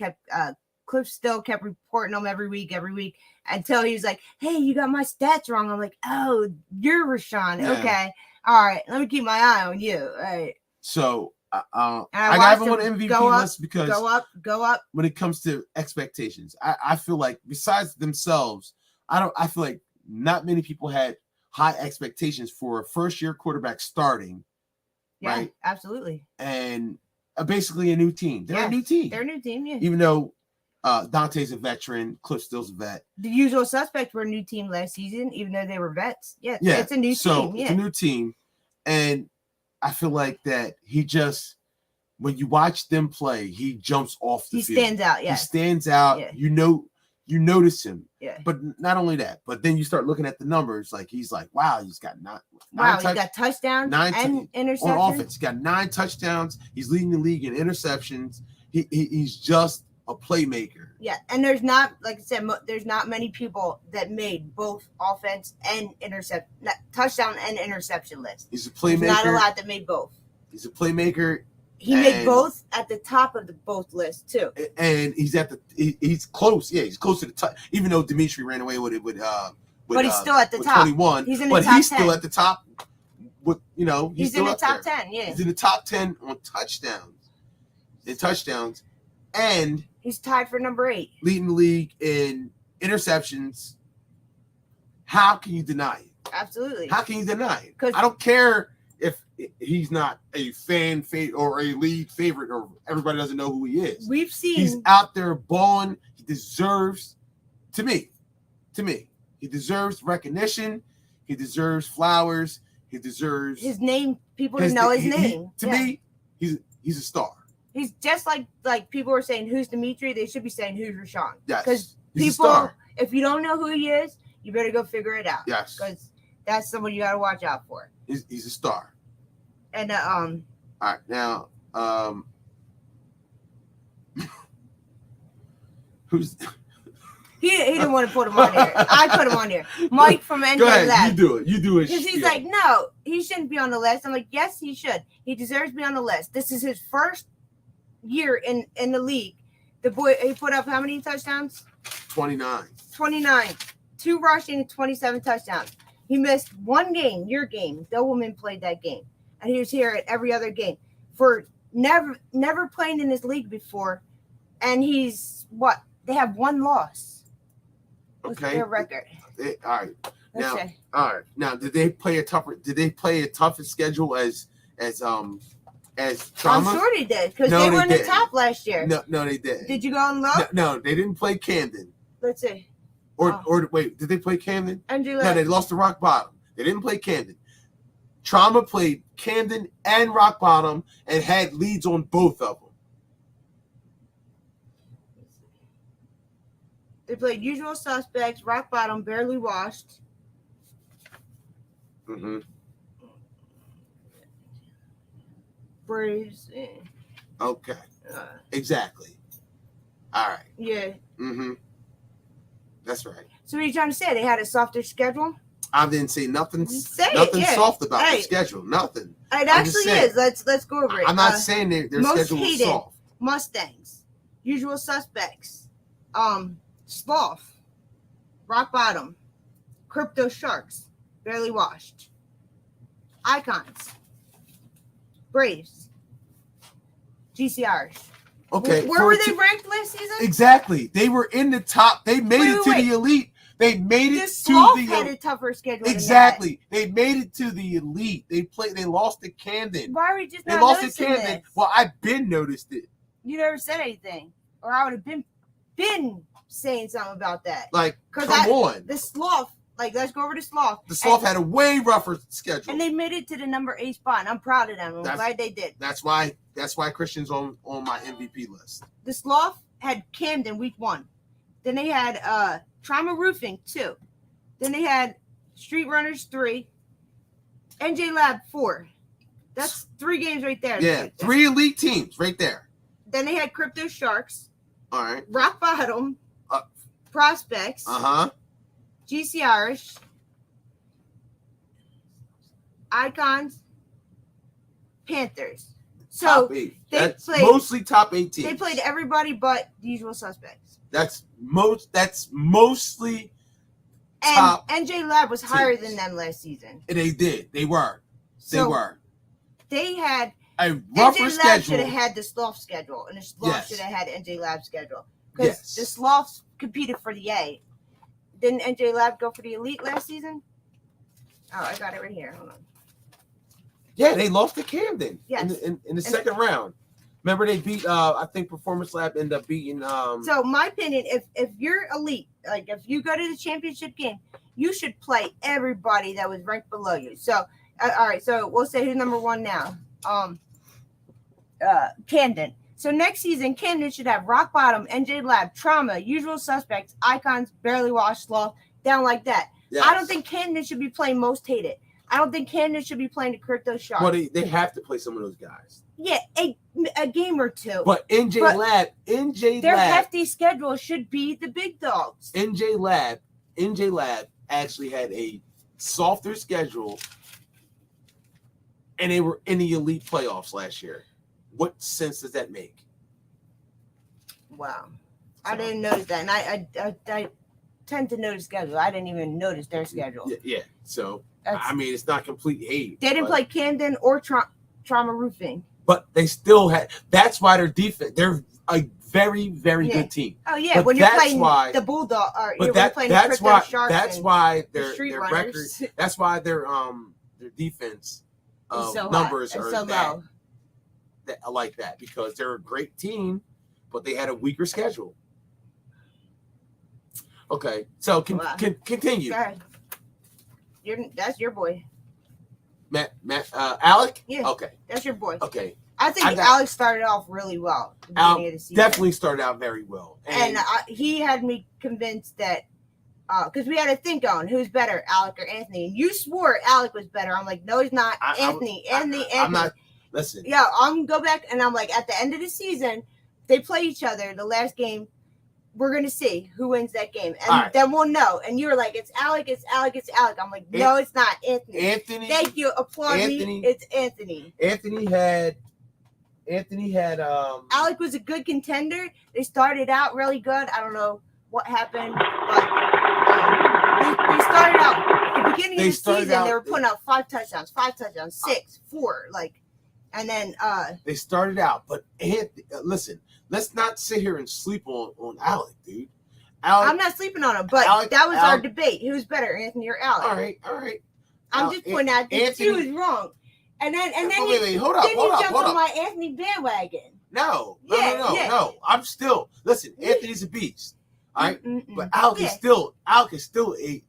Cliff Still kept reporting him every week until he was like, hey, you got my stats wrong. I'm like, oh, you're Rashawn. Yeah. Okay. All right, let me keep my eye on you. All right. So I got him on the MVP list because go up. When it comes to expectations, I feel like besides themselves, I feel like not many people had high expectations for a first-year quarterback starting. Yeah, right? Absolutely. And basically a new team. They're a new team. Yeah. Even though Dante's a veteran, Cliff Still's a vet. The usual suspects were a new team last season, even though they were vets. Yeah. It's a new team. Yeah. It's a new team. And I feel like that he just, when you watch them play, he jumps off the field. He stands out, yeah. He stands out. Yeah. You notice him. Yeah. But not only that, but then you start looking at the numbers, like he's like, wow, he's got nine he's got touchdowns and interceptions. On offense, he's got 9 touchdowns. He's leading the league in interceptions. He's just a playmaker. Yeah, and there's not, like I said, there's not many people that made both offense and touchdown and interception lists. He's a playmaker. There's not a lot that made both. He's a playmaker. He made both at the top of both lists too. And he's close. Yeah, he's close to the top. Even though Dimitri ran away with it but he's still at the top. 21. He's in the top 10. He's still at the top. He's in the top 10. Yeah, he's in the top 10 on touchdowns. And he's tied for number 8. Leading the league in interceptions. How can you deny it? Absolutely. How can you deny it? I don't care if he's not a fan favorite or a league favorite or everybody doesn't know who he is. We've seen he's out there balling. He deserves, to me, he deserves recognition. He deserves flowers. He deserves his name. People to know his name. To me, he's a star. He's just like people are saying who's Dimitri. They should be saying who's Rashawn. Yes, because people, if you don't know who he is, you better go figure it out. Yes, because that's someone you got to watch out for. He's a star. And all right, now who's he didn't want to put him on there. I put him on there. Mike from NJ Go ahead, Lab. you do it. You do it. Because he's like, no, he shouldn't be on the list. I'm like, yes, he should. He deserves to be on the list. This is his first year in the league. The boy, he put up how many touchdowns? 29. 2 rushing and 27 touchdowns. He missed one game, your game. No woman played that game. And he was here at every other game. For never playing in this league before. And he's what? They have 1 loss. Okay. Their record. All right. Now, did they play a tougher schedule as Trauma? I'm sure they did because they were in the top last year. No, they didn't. Did you go and look? No, they didn't play Camden. Let's see. Or wait, did they play Camden? No, they lost to Rock Bottom. They didn't play Camden. Trauma played Camden and Rock Bottom and had leads on both of them. They played Usual Suspects, Rock Bottom, Barely Washed. Mm-hmm. Braves. Okay. Exactly. All right. Yeah. Mm-hmm. That's right. So what are you trying to say? They had a softer schedule? I didn't say nothing. Soft about the schedule. Nothing. It actually is. Let's go over it. I'm not saying their schedule was soft. Mustangs, Usual Suspects, Sloth, Rock Bottom, Crypto Sharks, Barely Washed, Icons, Braves, GCRs. Okay. Where were they ranked last season? Exactly. They were in the top. They made it to the elite. They made it to the had a tougher schedule. Exactly. They made it to the elite. They lost to Camden. Why are we just not They lost to noticing Camden. this? Well, I've been noticed it. You never said anything. Or I would have been saying something about that. Like, come on. The Sloth, let's go over to Sloth. The Sloth had a way rougher schedule. And they made it to the number 8 spot. And I'm proud of them. I'm glad they did. That's why Christian's on my MVP list. The Sloth had Camden week 1. Then they had Trauma Roofing 2. Then they had Street Runners 3. NJ Lab 4. That's 3 games right there. Yeah, 3 elite teams right there. Then they had Crypto Sharks. All right. Rock Bottom. Prospects. GCRs. Icons. Panthers. So top 8. That's played mostly top 8 teams. They played everybody but the Usual Suspects. That's mostly top. And NJ Lab was higher teams. than them last season. And they did. They were. They had a rougher NJ Lab schedule. should have had the Sloth schedule, and the Sloth Yes. should have had NJ Lab schedule. Because Yes. the Sloths competed for the A. Didn't NJ Lab go for the elite last season? Oh, I got it right here. Hold on. Yeah, they lost to Camden Yes. in the second round. Remember, they beat I think Performance Lab ended up beating So my opinion, if you're elite, if you go to the championship game, you should play everybody that was ranked below you. So all right, so we'll say who's number 1 now. Camden. So next season, Camden should have Rock Bottom, NJ Lab, Trauma, Usual Suspects, Icons, Barely Washed, Sloth, down like that. Yes. I don't think Camden should be playing Most Hated. I don't think Camden should be playing the Crypto Sharks. Well, they have to play some of those guys. Yeah, a game or two. But NJ Lab, their hefty schedule should be the big dogs. NJ Lab actually had a softer schedule, and they were in the elite playoffs last year. What sense does that make? Wow, I didn't notice that, and I tend to notice schedule. I didn't even notice their schedule. Yeah. So I mean, it's not complete hate. They didn't play Camden or Trauma Roofing. But they still had. That's why their defense. They're a very, very good team. Oh yeah, but when you're playing the Bulldog, or you're playing the Crypto Sharks. That's why their Runners. record. That's why their defense numbers are so low. That like that, because they're a great team, but they had a weaker schedule. Okay, so continue. Go ahead. That's your boy. Matt, Alec? Yeah. Okay. That's your boy. Okay. I think Alex started off really well at the beginning of the season. Definitely started out very well. And he had me convinced that, because we had to think on who's better, Alec or Anthony. And you swore Alec was better. I'm like, no, he's not. Anthony. I'm not. Listen. Yeah, I'm go back and I'm like, at the end of the season, they play each other. The last game, we're gonna see who wins that game, and then we'll know. And you were like, it's Alec, it's Alec, it's Alec. I'm like, no, it's not Anthony. Thank you, applaud me. It's Anthony. Anthony had. Alec was a good contender. They started out really good. I don't know what happened, but they started out at the beginning of the season. They were putting up 5 touchdowns, 6, 4, and then they started out. But listen, let's not sit here and sleep on Alec, dude. I'm not sleeping on him, but that was our debate. Who's better, Anthony or Alec? All right. I'm just pointing out that you was wrong. And then wait, hold up, you jumped on my Anthony bandwagon. No. I'm still Anthony's a beast. All right, but Alec is still a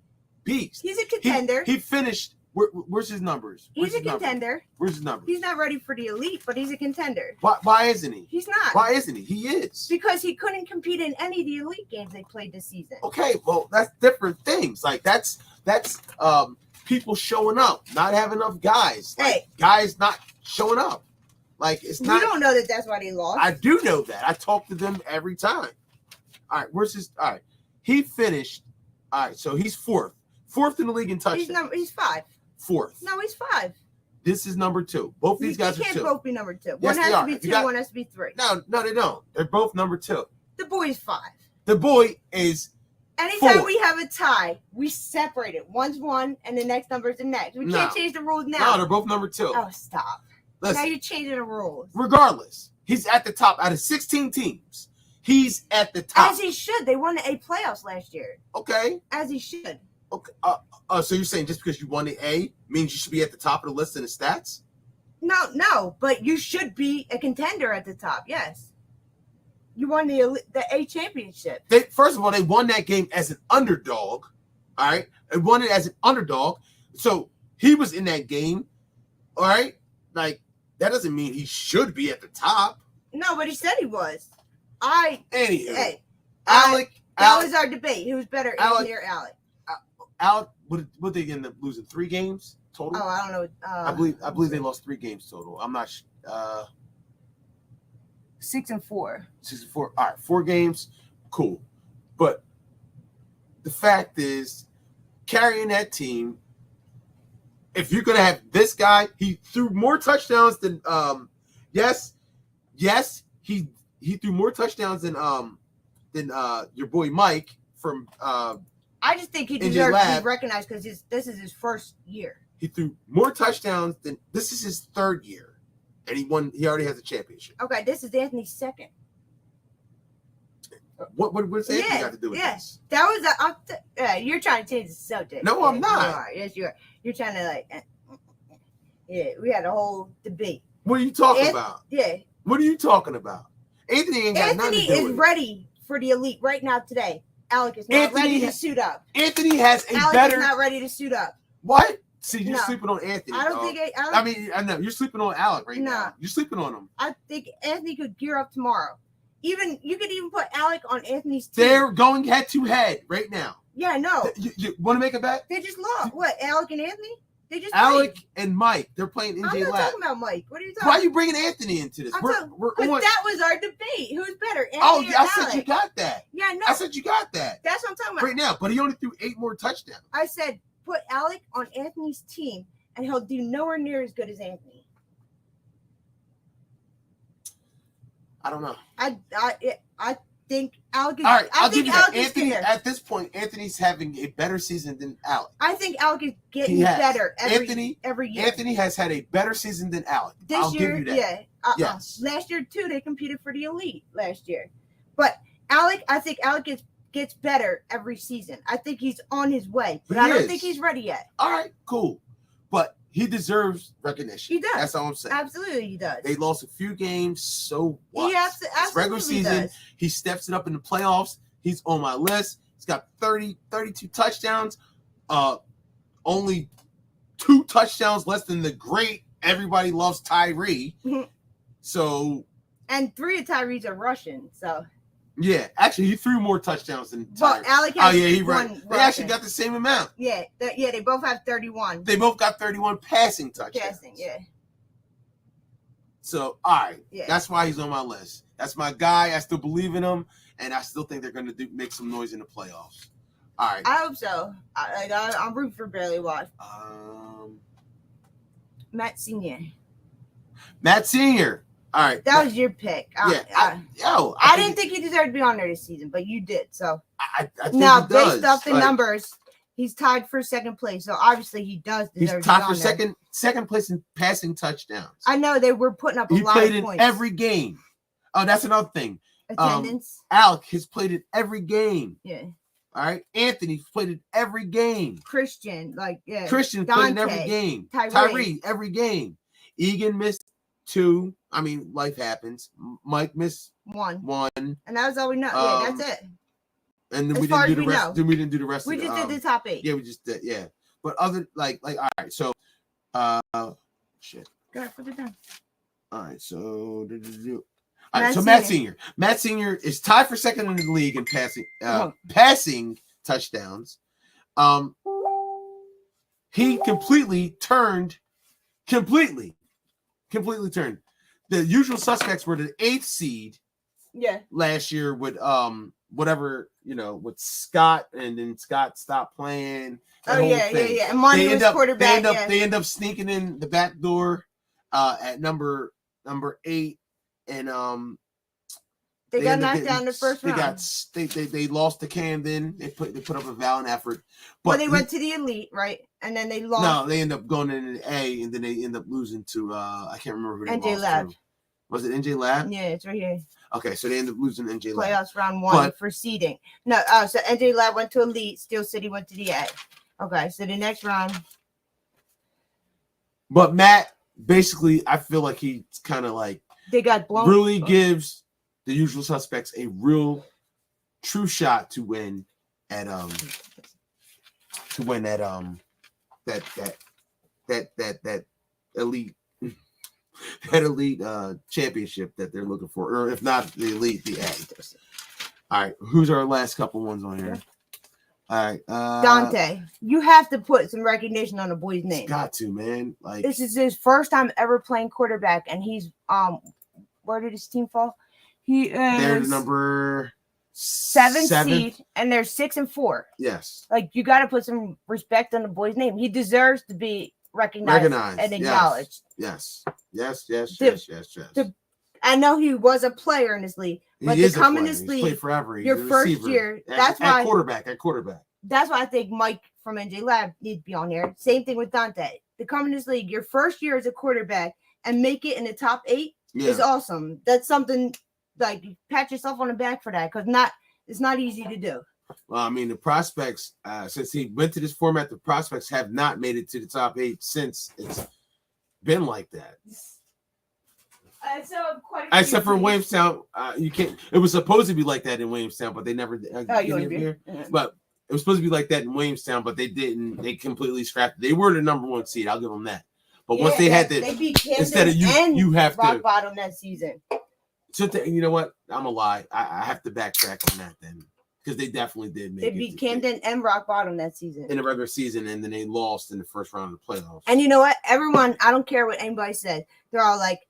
beast. He's a contender. He finished. Where's his numbers? He's a contender. Where's his numbers? He's not ready for the elite, but he's a contender. Why isn't he? He's not. Why isn't he? He is. Because he couldn't compete in any of the elite games they played this season. Okay, well that's different things. Like that's people showing up, not having enough guys. Guys not showing up. Like it's not. You don't know that that's why they lost. I do know that. I talk to them every time. All right, where's his? All right, he finished. All right, so he's fourth in the league in touchdowns. He's 5. Fourth. No, he's 5. This is number 2. Both these guys are 2. They can't both be number 2. Yes, one has to be 2. One has to be 3. No, they don't. They're both number 2. The boy's 5. The boy is. Anytime 4. we have a tie, we separate it. One's 1, and the next number is the next. We can't change the rules now. No, they're both number 2. Oh, stop. Listen, now you're changing the rules. Regardless, he's at the top. Out of 16 teams, he's at the top. As he should. They won the A playoffs last year. Okay. As he should. Okay. So you're saying just because you won the A means you should be at the top of the list in the stats? No, but you should be a contender at the top. Yes. You won the A championship. First of all, they won that game as an underdog. All right. They won it as an underdog. So he was in that game. All right. Like, that doesn't mean he should be at the top. No, but he said he was. Anywho. Hey, Alec. That was our debate. Who's better, Anthony or Alec? Alec, what they end up losing? 3 games total? Oh, I don't know. I believe they lost 3 games total. I'm not 6 and 4. 6 and 4. All right, 4 games, cool. But the fact is, carrying that team, if you're gonna have this guy, he threw more touchdowns than yes, he threw more touchdowns than your boy Mike from I just think he deserves to be recognized because this is his first year. He threw more touchdowns than this is his 3rd year, and he won. He already has a championship. Okay, this is Anthony's 2nd. What's Anthony got to do with this? That was you're trying to change the subject. No, I'm not. You are. Yes, you are. You're trying to we had a whole debate. What are you talking about? Yeah. What are you talking about? Anthony ain't got nothing to do with it. Anthony is ready for the elite right now today. Alec is not ready to suit up. Anthony has a Alec better. Is not ready to suit up. What? See, you're sleeping on Anthony. I don't think. I know you're sleeping on Alec right now. You're sleeping on him. I think Anthony could gear up tomorrow. You could even put Alec on Anthony's team. They're going head to head right now. Yeah, I know. You want to make a bet? They just lost. What? Alec and Anthony? They just Alec played. and Mike. They're playing NJ Lab. I'm not talking about Mike. What are you talking? Why are you bringing Anthony into this? That was our debate. Who's better? Anthony or I Alec? said you got that. Yeah, no. I said you got that. That's what I'm talking about right now. But he only threw 8 more touchdowns. I said put Alec on Anthony's team, and he'll do nowhere near as good as Anthony. I don't know. I think Alec is. All right, I'll give you that. Anthony, at this point, Anthony's having a better season than Alec. I think Alec is getting better every year. Anthony has had a better season than Alec. This year, give you that. Yeah. Yes. Last year too, they competed for the elite last year. But I think Alec gets better every season. I think he's on his way, but I don't think he's ready yet. All right, cool. But he deserves recognition. He does. That's all I'm saying. Absolutely, he does. They lost a few games, so what? He absolutely regular season, does. He steps it up in the playoffs. He's on my list. He's got 32 touchdowns. Only 2 touchdowns less than the great everybody loves Tyree. So. And 3 of Tyree's are Russian, so. Yeah, actually, he threw more touchdowns than But Tyree. Alec has he one ran. They actually got the same amount. Yeah, they both have 31. They both got 31 passing touchdowns. Yeah. So, all right. Yeah. That's why he's on my list. That's my guy. I still believe in him, and I still think they're going to make some noise in the playoffs. All right. I hope so. I'm rooting for Barely Watch. Matt Senior. All right. That was your pick. I didn't think he deserved to be on there this season, but you did. So I think now, he does, based off the numbers, he's tied for second place. So obviously, he does deserve. He's tied to be for on there. second place in passing touchdowns. I know they were putting up a lot of points. He played in every game. Oh, that's another thing. Attendance. Alec has played in every game. Yeah. All right. Anthony's played in every game. Christian played in every game. Tyree, every game. Egan missed 2. I mean, life happens. Mike missed 1. And that was all we know. Yeah, that's it. And then we didn't do the rest. Then we didn't do the rest. We just did the top 8. Yeah, we just did. Yeah, but other like all right. So, shit. Go ahead, put it down. All right. So, all right. So Matt Senior is tied for second in the league in passing touchdowns. He completely turned. The usual suspects were the 8th seed. Yeah. Last year with with Scott, and then Scott stopped playing. Yeah. And Monty was quarterback. They end up sneaking in the back door at number 8, and they got knocked down the first round. They lost to Camden. They put up a valiant effort, but they went to the elite, right? And then they lost. No, they end up going in the A, and then they end up losing to I can't remember who they NJ lost Lab. to. Was it NJ Lab? Yeah, it's right here. Okay, so they end up losing NJ Lab. Playoffs round 1 for seeding. No, so NJ Lab went to elite. Steel City went to the A. Okay, so the next round. But Matt, basically, I feel like he's kind of like they got blown. Really gives the usual suspects a real, true shot to win at that elite championship that they're looking for, or if not the elite, the A. All right, who's our last couple ones on here? All right, Dante. You have to put some recognition on the boy's name. Got to, man. Like, this is his first time ever playing quarterback, and he's where did his team fall? They're the number 7 seed, and they're 6-4. Yes. Like, you got to put some respect on the boy's name. He deserves to be recognized and acknowledged. Yes. I know he was a player in this league, but to come in this league, played forever. Your first year, that's why quarterback. That's why I think Mike from NJ Lab needs to be on there. Same thing with Dante. To come in this league, your first year as a quarterback and make it in the top 8 is awesome. That's something. Like, you pat yourself on the back for that, because it's not easy to do. Well, I mean, the prospects, since he went to this format, the prospects have not made it to the top 8 since it's been like that. Except for Williamstown, you can't. It was supposed to be like that in Williamstown, but they never. But it was supposed to be like that in Williamstown, but they didn't. They completely scrapped it. They were the number 1 seed. I'll give them that. But once they had to, they beat Camden instead of you have rock to bottom that season. So you know what? I'm a lie. I have to backtrack on that then, because they definitely did make it. They beat Camden and rock bottom that season in the regular season, and then they lost in the first round of the playoffs. And you know what? Everyone, I don't care what anybody said. They're all like,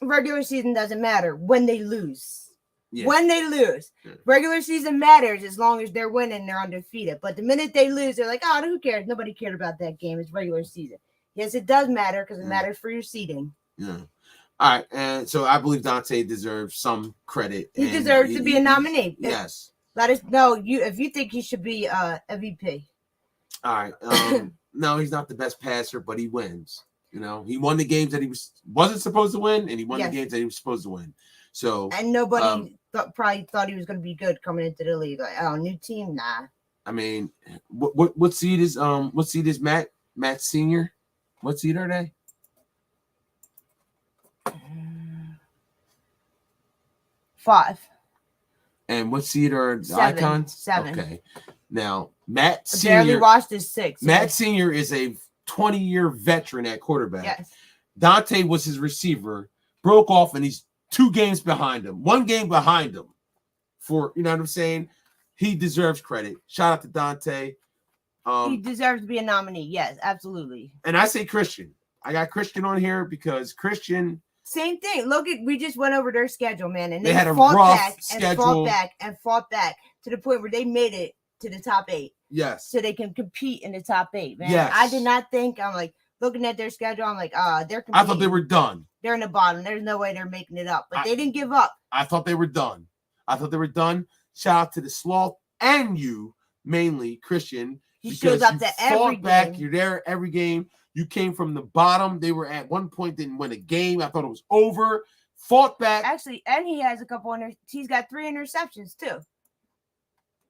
regular season doesn't matter when they lose. Yeah. When they lose, regular season matters as long as they're winning. They're undefeated. But the minute they lose, they're like, oh, who cares? Nobody cared about that game. It's regular season. Yes, it does matter because it matters for your seeding. Yeah. All right, and so I believe Dante deserves some credit. He deserves to be a nominee. Yes. Let us know if you think he should be MVP. All right. No, he's not the best passer, but he wins. You know, he won the games that he wasn't supposed to win, and he won the games that he was supposed to win. So and nobody probably thought he was going to be good coming into the league. Like, oh, new team, nah. I mean, what seed is Matt Senior? What seed are they? 5. And what seed are the 7. Icons? 7. Okay. Now, Matt Senior. Barely watched his 6. Matt Senior is a 20-year veteran at quarterback. Yes. Dante was his receiver, broke off, and he's 2 games behind him, 1 game behind him. For you know what I'm saying, he deserves credit. Shout out to Dante. He deserves to be a nominee. Yes, absolutely. And I say Christian. I got Christian on here because Christian. Same thing. Look at we just went over their schedule, man, and they had a rough schedule. And fought back to the point where they made it to the top 8. Yes. So they can compete in the top 8, man. Yes. I did not think. I'm like looking at their schedule. I'm like, they're competing. I thought they were done. They're in the bottom. There's no way they're making it up, but they didn't give up. I thought they were done. Shout out to the Sloth and you, mainly Christian. He shows up to every game. You're there every game. You came from the bottom. They were at one point, didn't win a game. I thought it was over. Fought back. Actually, and he has a couple he's got 3 interceptions too.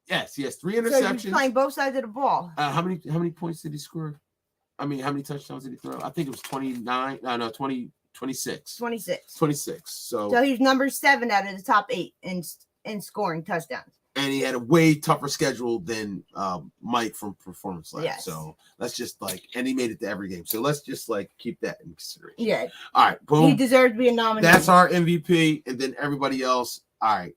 Yes, he has 3 interceptions. So he's playing both sides of the ball. How many points did he score? I mean, how many touchdowns did he throw? I think it was 29. No, 26. 26. So he's number 7 out of the top 8 in scoring touchdowns. And he had a way tougher schedule than Mike from Performance Lab. Yes. So let's just and he made it to every game. So let's just keep that in consideration. Yeah. All right. Boom. He deserves to be a nominee. That's our MVP. And then everybody else. All right.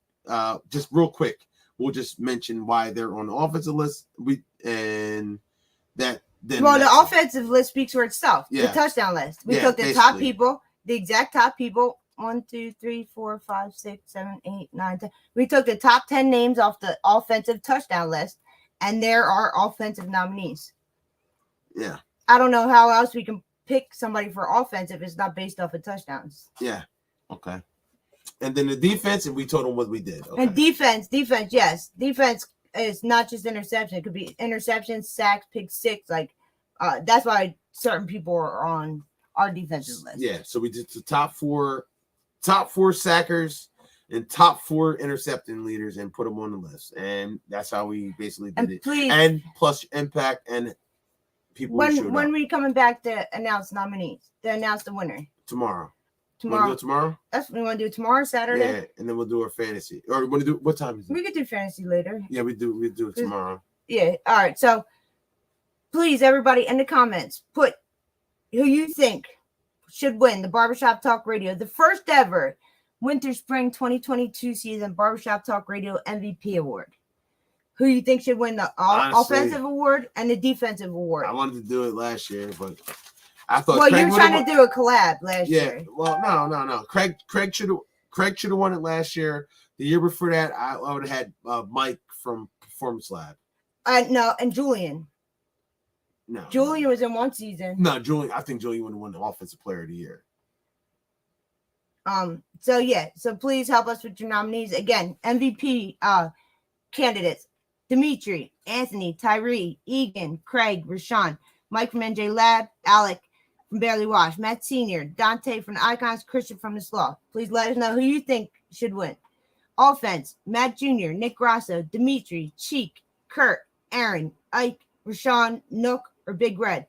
Just real quick, we'll just mention why they're on the offensive list. The offensive list speaks for itself. Yeah. The touchdown list. We took the top people, the exact top people. 1, 2, 3, 4, 5, 6, 7, 8, 9, 10. We took the top 10 names off the offensive touchdown list, and there are offensive nominees. Yeah. I don't know how else we can pick somebody for offensive. It's not based off of touchdowns. Yeah. Okay. And then the defense, and we told them what we did. Okay. And defense, yes. Defense is not just interception. It could be interceptions, sacks, pick 6. That's why certain people are on our defensive list. Yeah. So we did the top 4 sackers and top 4 intercepting leaders and put them on the list. And that's how we basically did it. Please, and plus impact and people when are we coming back to announce nominees, to announce the winner? Tomorrow. Tomorrow. Do it tomorrow? That's what we want to do tomorrow, Saturday. Yeah, and then we'll do our fantasy. Or we want to do what time is it? We could do fantasy later. Yeah, we do it tomorrow. Yeah. All right. So please, everybody in the comments, put who you think should win the Barbershop Talk Radio, the first ever Winter Spring 2022 season Barbershop Talk Radio MVP award. Who you think should win the offensive award and the defensive award? I wanted to do it last year, but I thought. Well, you're trying to do a collab last year. Yeah. Well, no. Craig should have won it last year. The year before that, I would have had Mike from Performance Lab. No, and Julian. No. Julian was in one season. No, Julian. I think Julian would have won the Offensive Player of the Year. So please help us with your nominees. Again, MVP candidates: Dimitri, Anthony, Tyree, Egan, Craig, Rashawn, Mike from NJ Lab, Alec from Barely Wash, Matt Sr., Dante from the Icons, Christian from the Slaw. Please let us know who you think should win. Offense: Matt Jr., Nick Grasso, Dimitri, Cheek, Kurt, Aaron, Ike, Rashawn, Nook, or Big Red.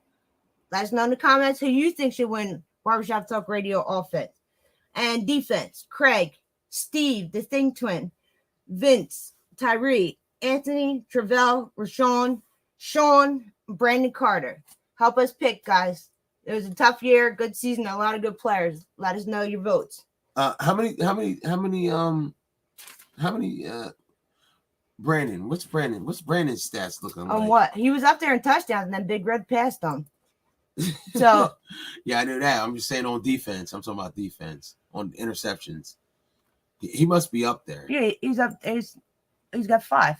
Let us know in the comments who you think should win Barbershop Talk Radio offense. And defense: Craig, Steve, the Thing Twin, Vince, Tyree, Anthony, Travell, Rashawn, Sean, Brandon Carter. Help us pick, guys. It was a tough year, good season, a lot of good players. Let us know your votes. How many Brandon? What's Brandon's stats looking like? On what? He was up there in touchdowns, and then Big Red passed him. So yeah, I knew that. I'm just saying on defense. I'm talking about defense on interceptions. He must be up there. Yeah, he's up. He's got 5.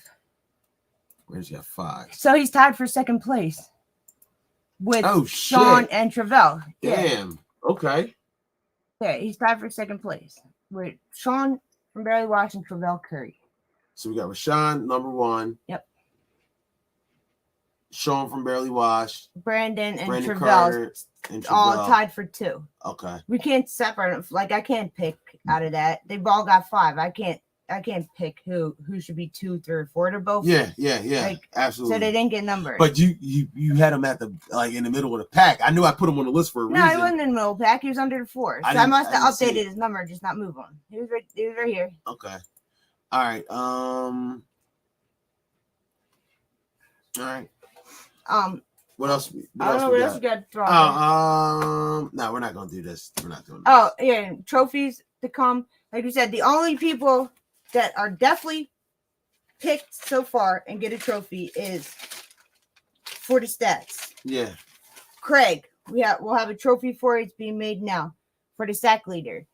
Where's he got 5? So he's tied for second place with Sean and Travell. Damn. Yeah. Okay. Yeah, he's tied for second place with Sean from Barely Wash and Travell Curry. So we got Rashawn, number 1. Yep. Sean from Barely Wash. Brandon Travell all tied for 2. Okay. We can't separate them. Like, I can't pick out of that. They've all got 5. I can't pick who should be 2, 3, or 4. They're both. Yeah. Absolutely. So they didn't get numbered. But you had him at the in the middle of the pack. I knew I put him on the list for a reason. No, he wasn't in the middle of the pack. He was under the 4. So I must have updated his number, just not move on. He was right here. Okay. All right. All right. What else? I don't know what else you got to throw. No, we're not gonna do this. We're not doing this. Oh yeah, trophies to come. Like you said, the only people that are definitely picked so far and get a trophy is for the stats. Yeah. Craig, we'll have a trophy for it. It's being made now for the sack leader.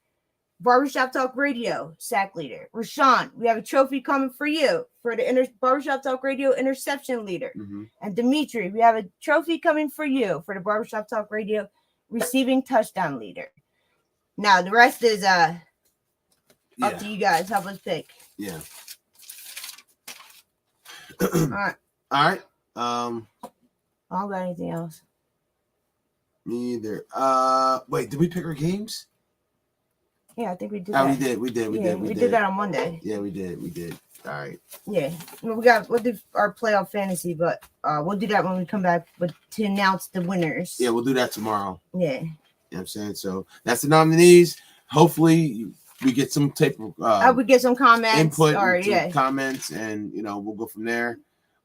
Barbershop Talk Radio sack leader. Rashawn, we have a trophy coming for you for the Barbershop Talk Radio interception leader. Mm-hmm. And Dimitri, we have a trophy coming for you for the Barbershop Talk Radio receiving touchdown leader. Now the rest is up to you guys. Help us pick. Yeah. All right. I don't got anything else. Me either. Wait, did we pick our games? Yeah, I think we did. We did. We did that on Monday. Yeah, we did. All right. Yeah, we'll do our playoff fantasy, but we'll do that when we come back to announce the winners. Yeah, we'll do that tomorrow. Yeah. You know what I'm saying? So that's the nominees. Hopefully we get some type of we get some comments input or comments, and we'll go from there.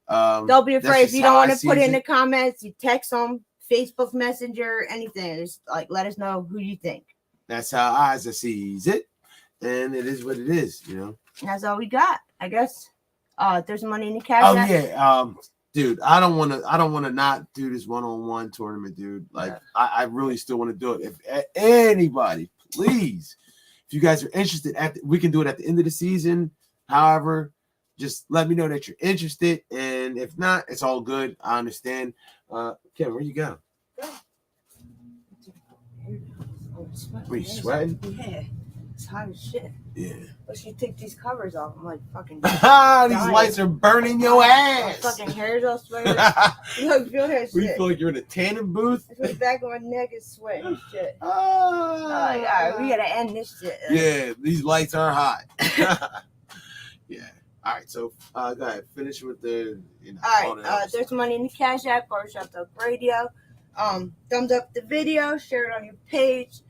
Don't be afraid if you don't want to put in the comments. You text them, Facebook Messenger, anything. Just let us know who you think. That's how I sees it, and it is what it is. And that's all we got, I guess. There's money in the cash. Oh yeah, dude. I don't want to not do this one-on-one tournament, dude. I really still want to do it. If anybody, please, if you guys are interested, we can do it at the end of the season. However, just let me know that you're interested, and if not, it's all good. I understand. Kevin, where you go? Were you sweating? Yeah, it's hot as shit. Yeah. But you take these covers off. I'm like fucking. These lights are burning your ass. My fucking hair's all sweaty. You feel that shit. You feel like you're in a tanning booth? I feel the back of my neck is sweating and shit. All right, we gotta end this shit. Yeah, these lights are hot. Yeah. All right, so go ahead. Finish with the. All right. There's money in the Cash App. Barbershop Talk Radio. Thumbs up the video. Share it on your page.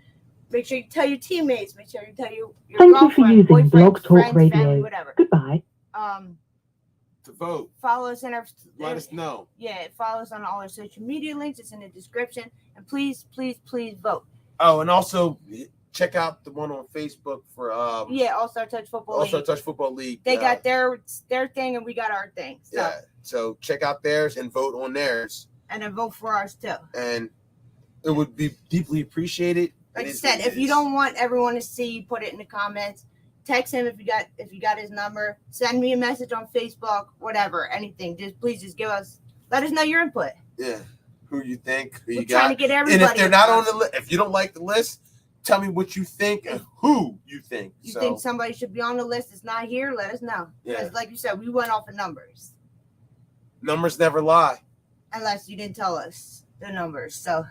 Make sure you tell your teammates. Make sure you tell your girlfriend, boyfriend, Blog Talk friends, Radio. family, whatever. Goodbye. To vote. Follow us in our. Let us know. Yeah, follow us on all our social media links. It's in the description. And please, please, please vote. Oh, and also check out the one on Facebook for All-Star Touch Football League. All-Star Touch Football League. They got their thing and we got our thing. So. Yeah. So check out theirs and vote on theirs. And then vote for ours too. And it would be deeply appreciated. Like I said, if you don't want everyone to see, put it in the comments. Text him if you got his number. Send me a message on Facebook, whatever, anything. Please let us know your input. Yeah, who you think, who We're you got. trying to get everybody. And if they're not on the list, if you don't like the list, tell me what you think and who you think. You think somebody should be on the list that's not here? Let us know. Because like you said, we went off of numbers. Numbers never lie. Unless you didn't tell us the numbers. So,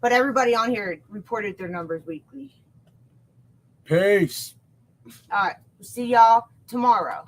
but everybody on here reported their numbers weekly. Peace. All right. We'll see y'all tomorrow.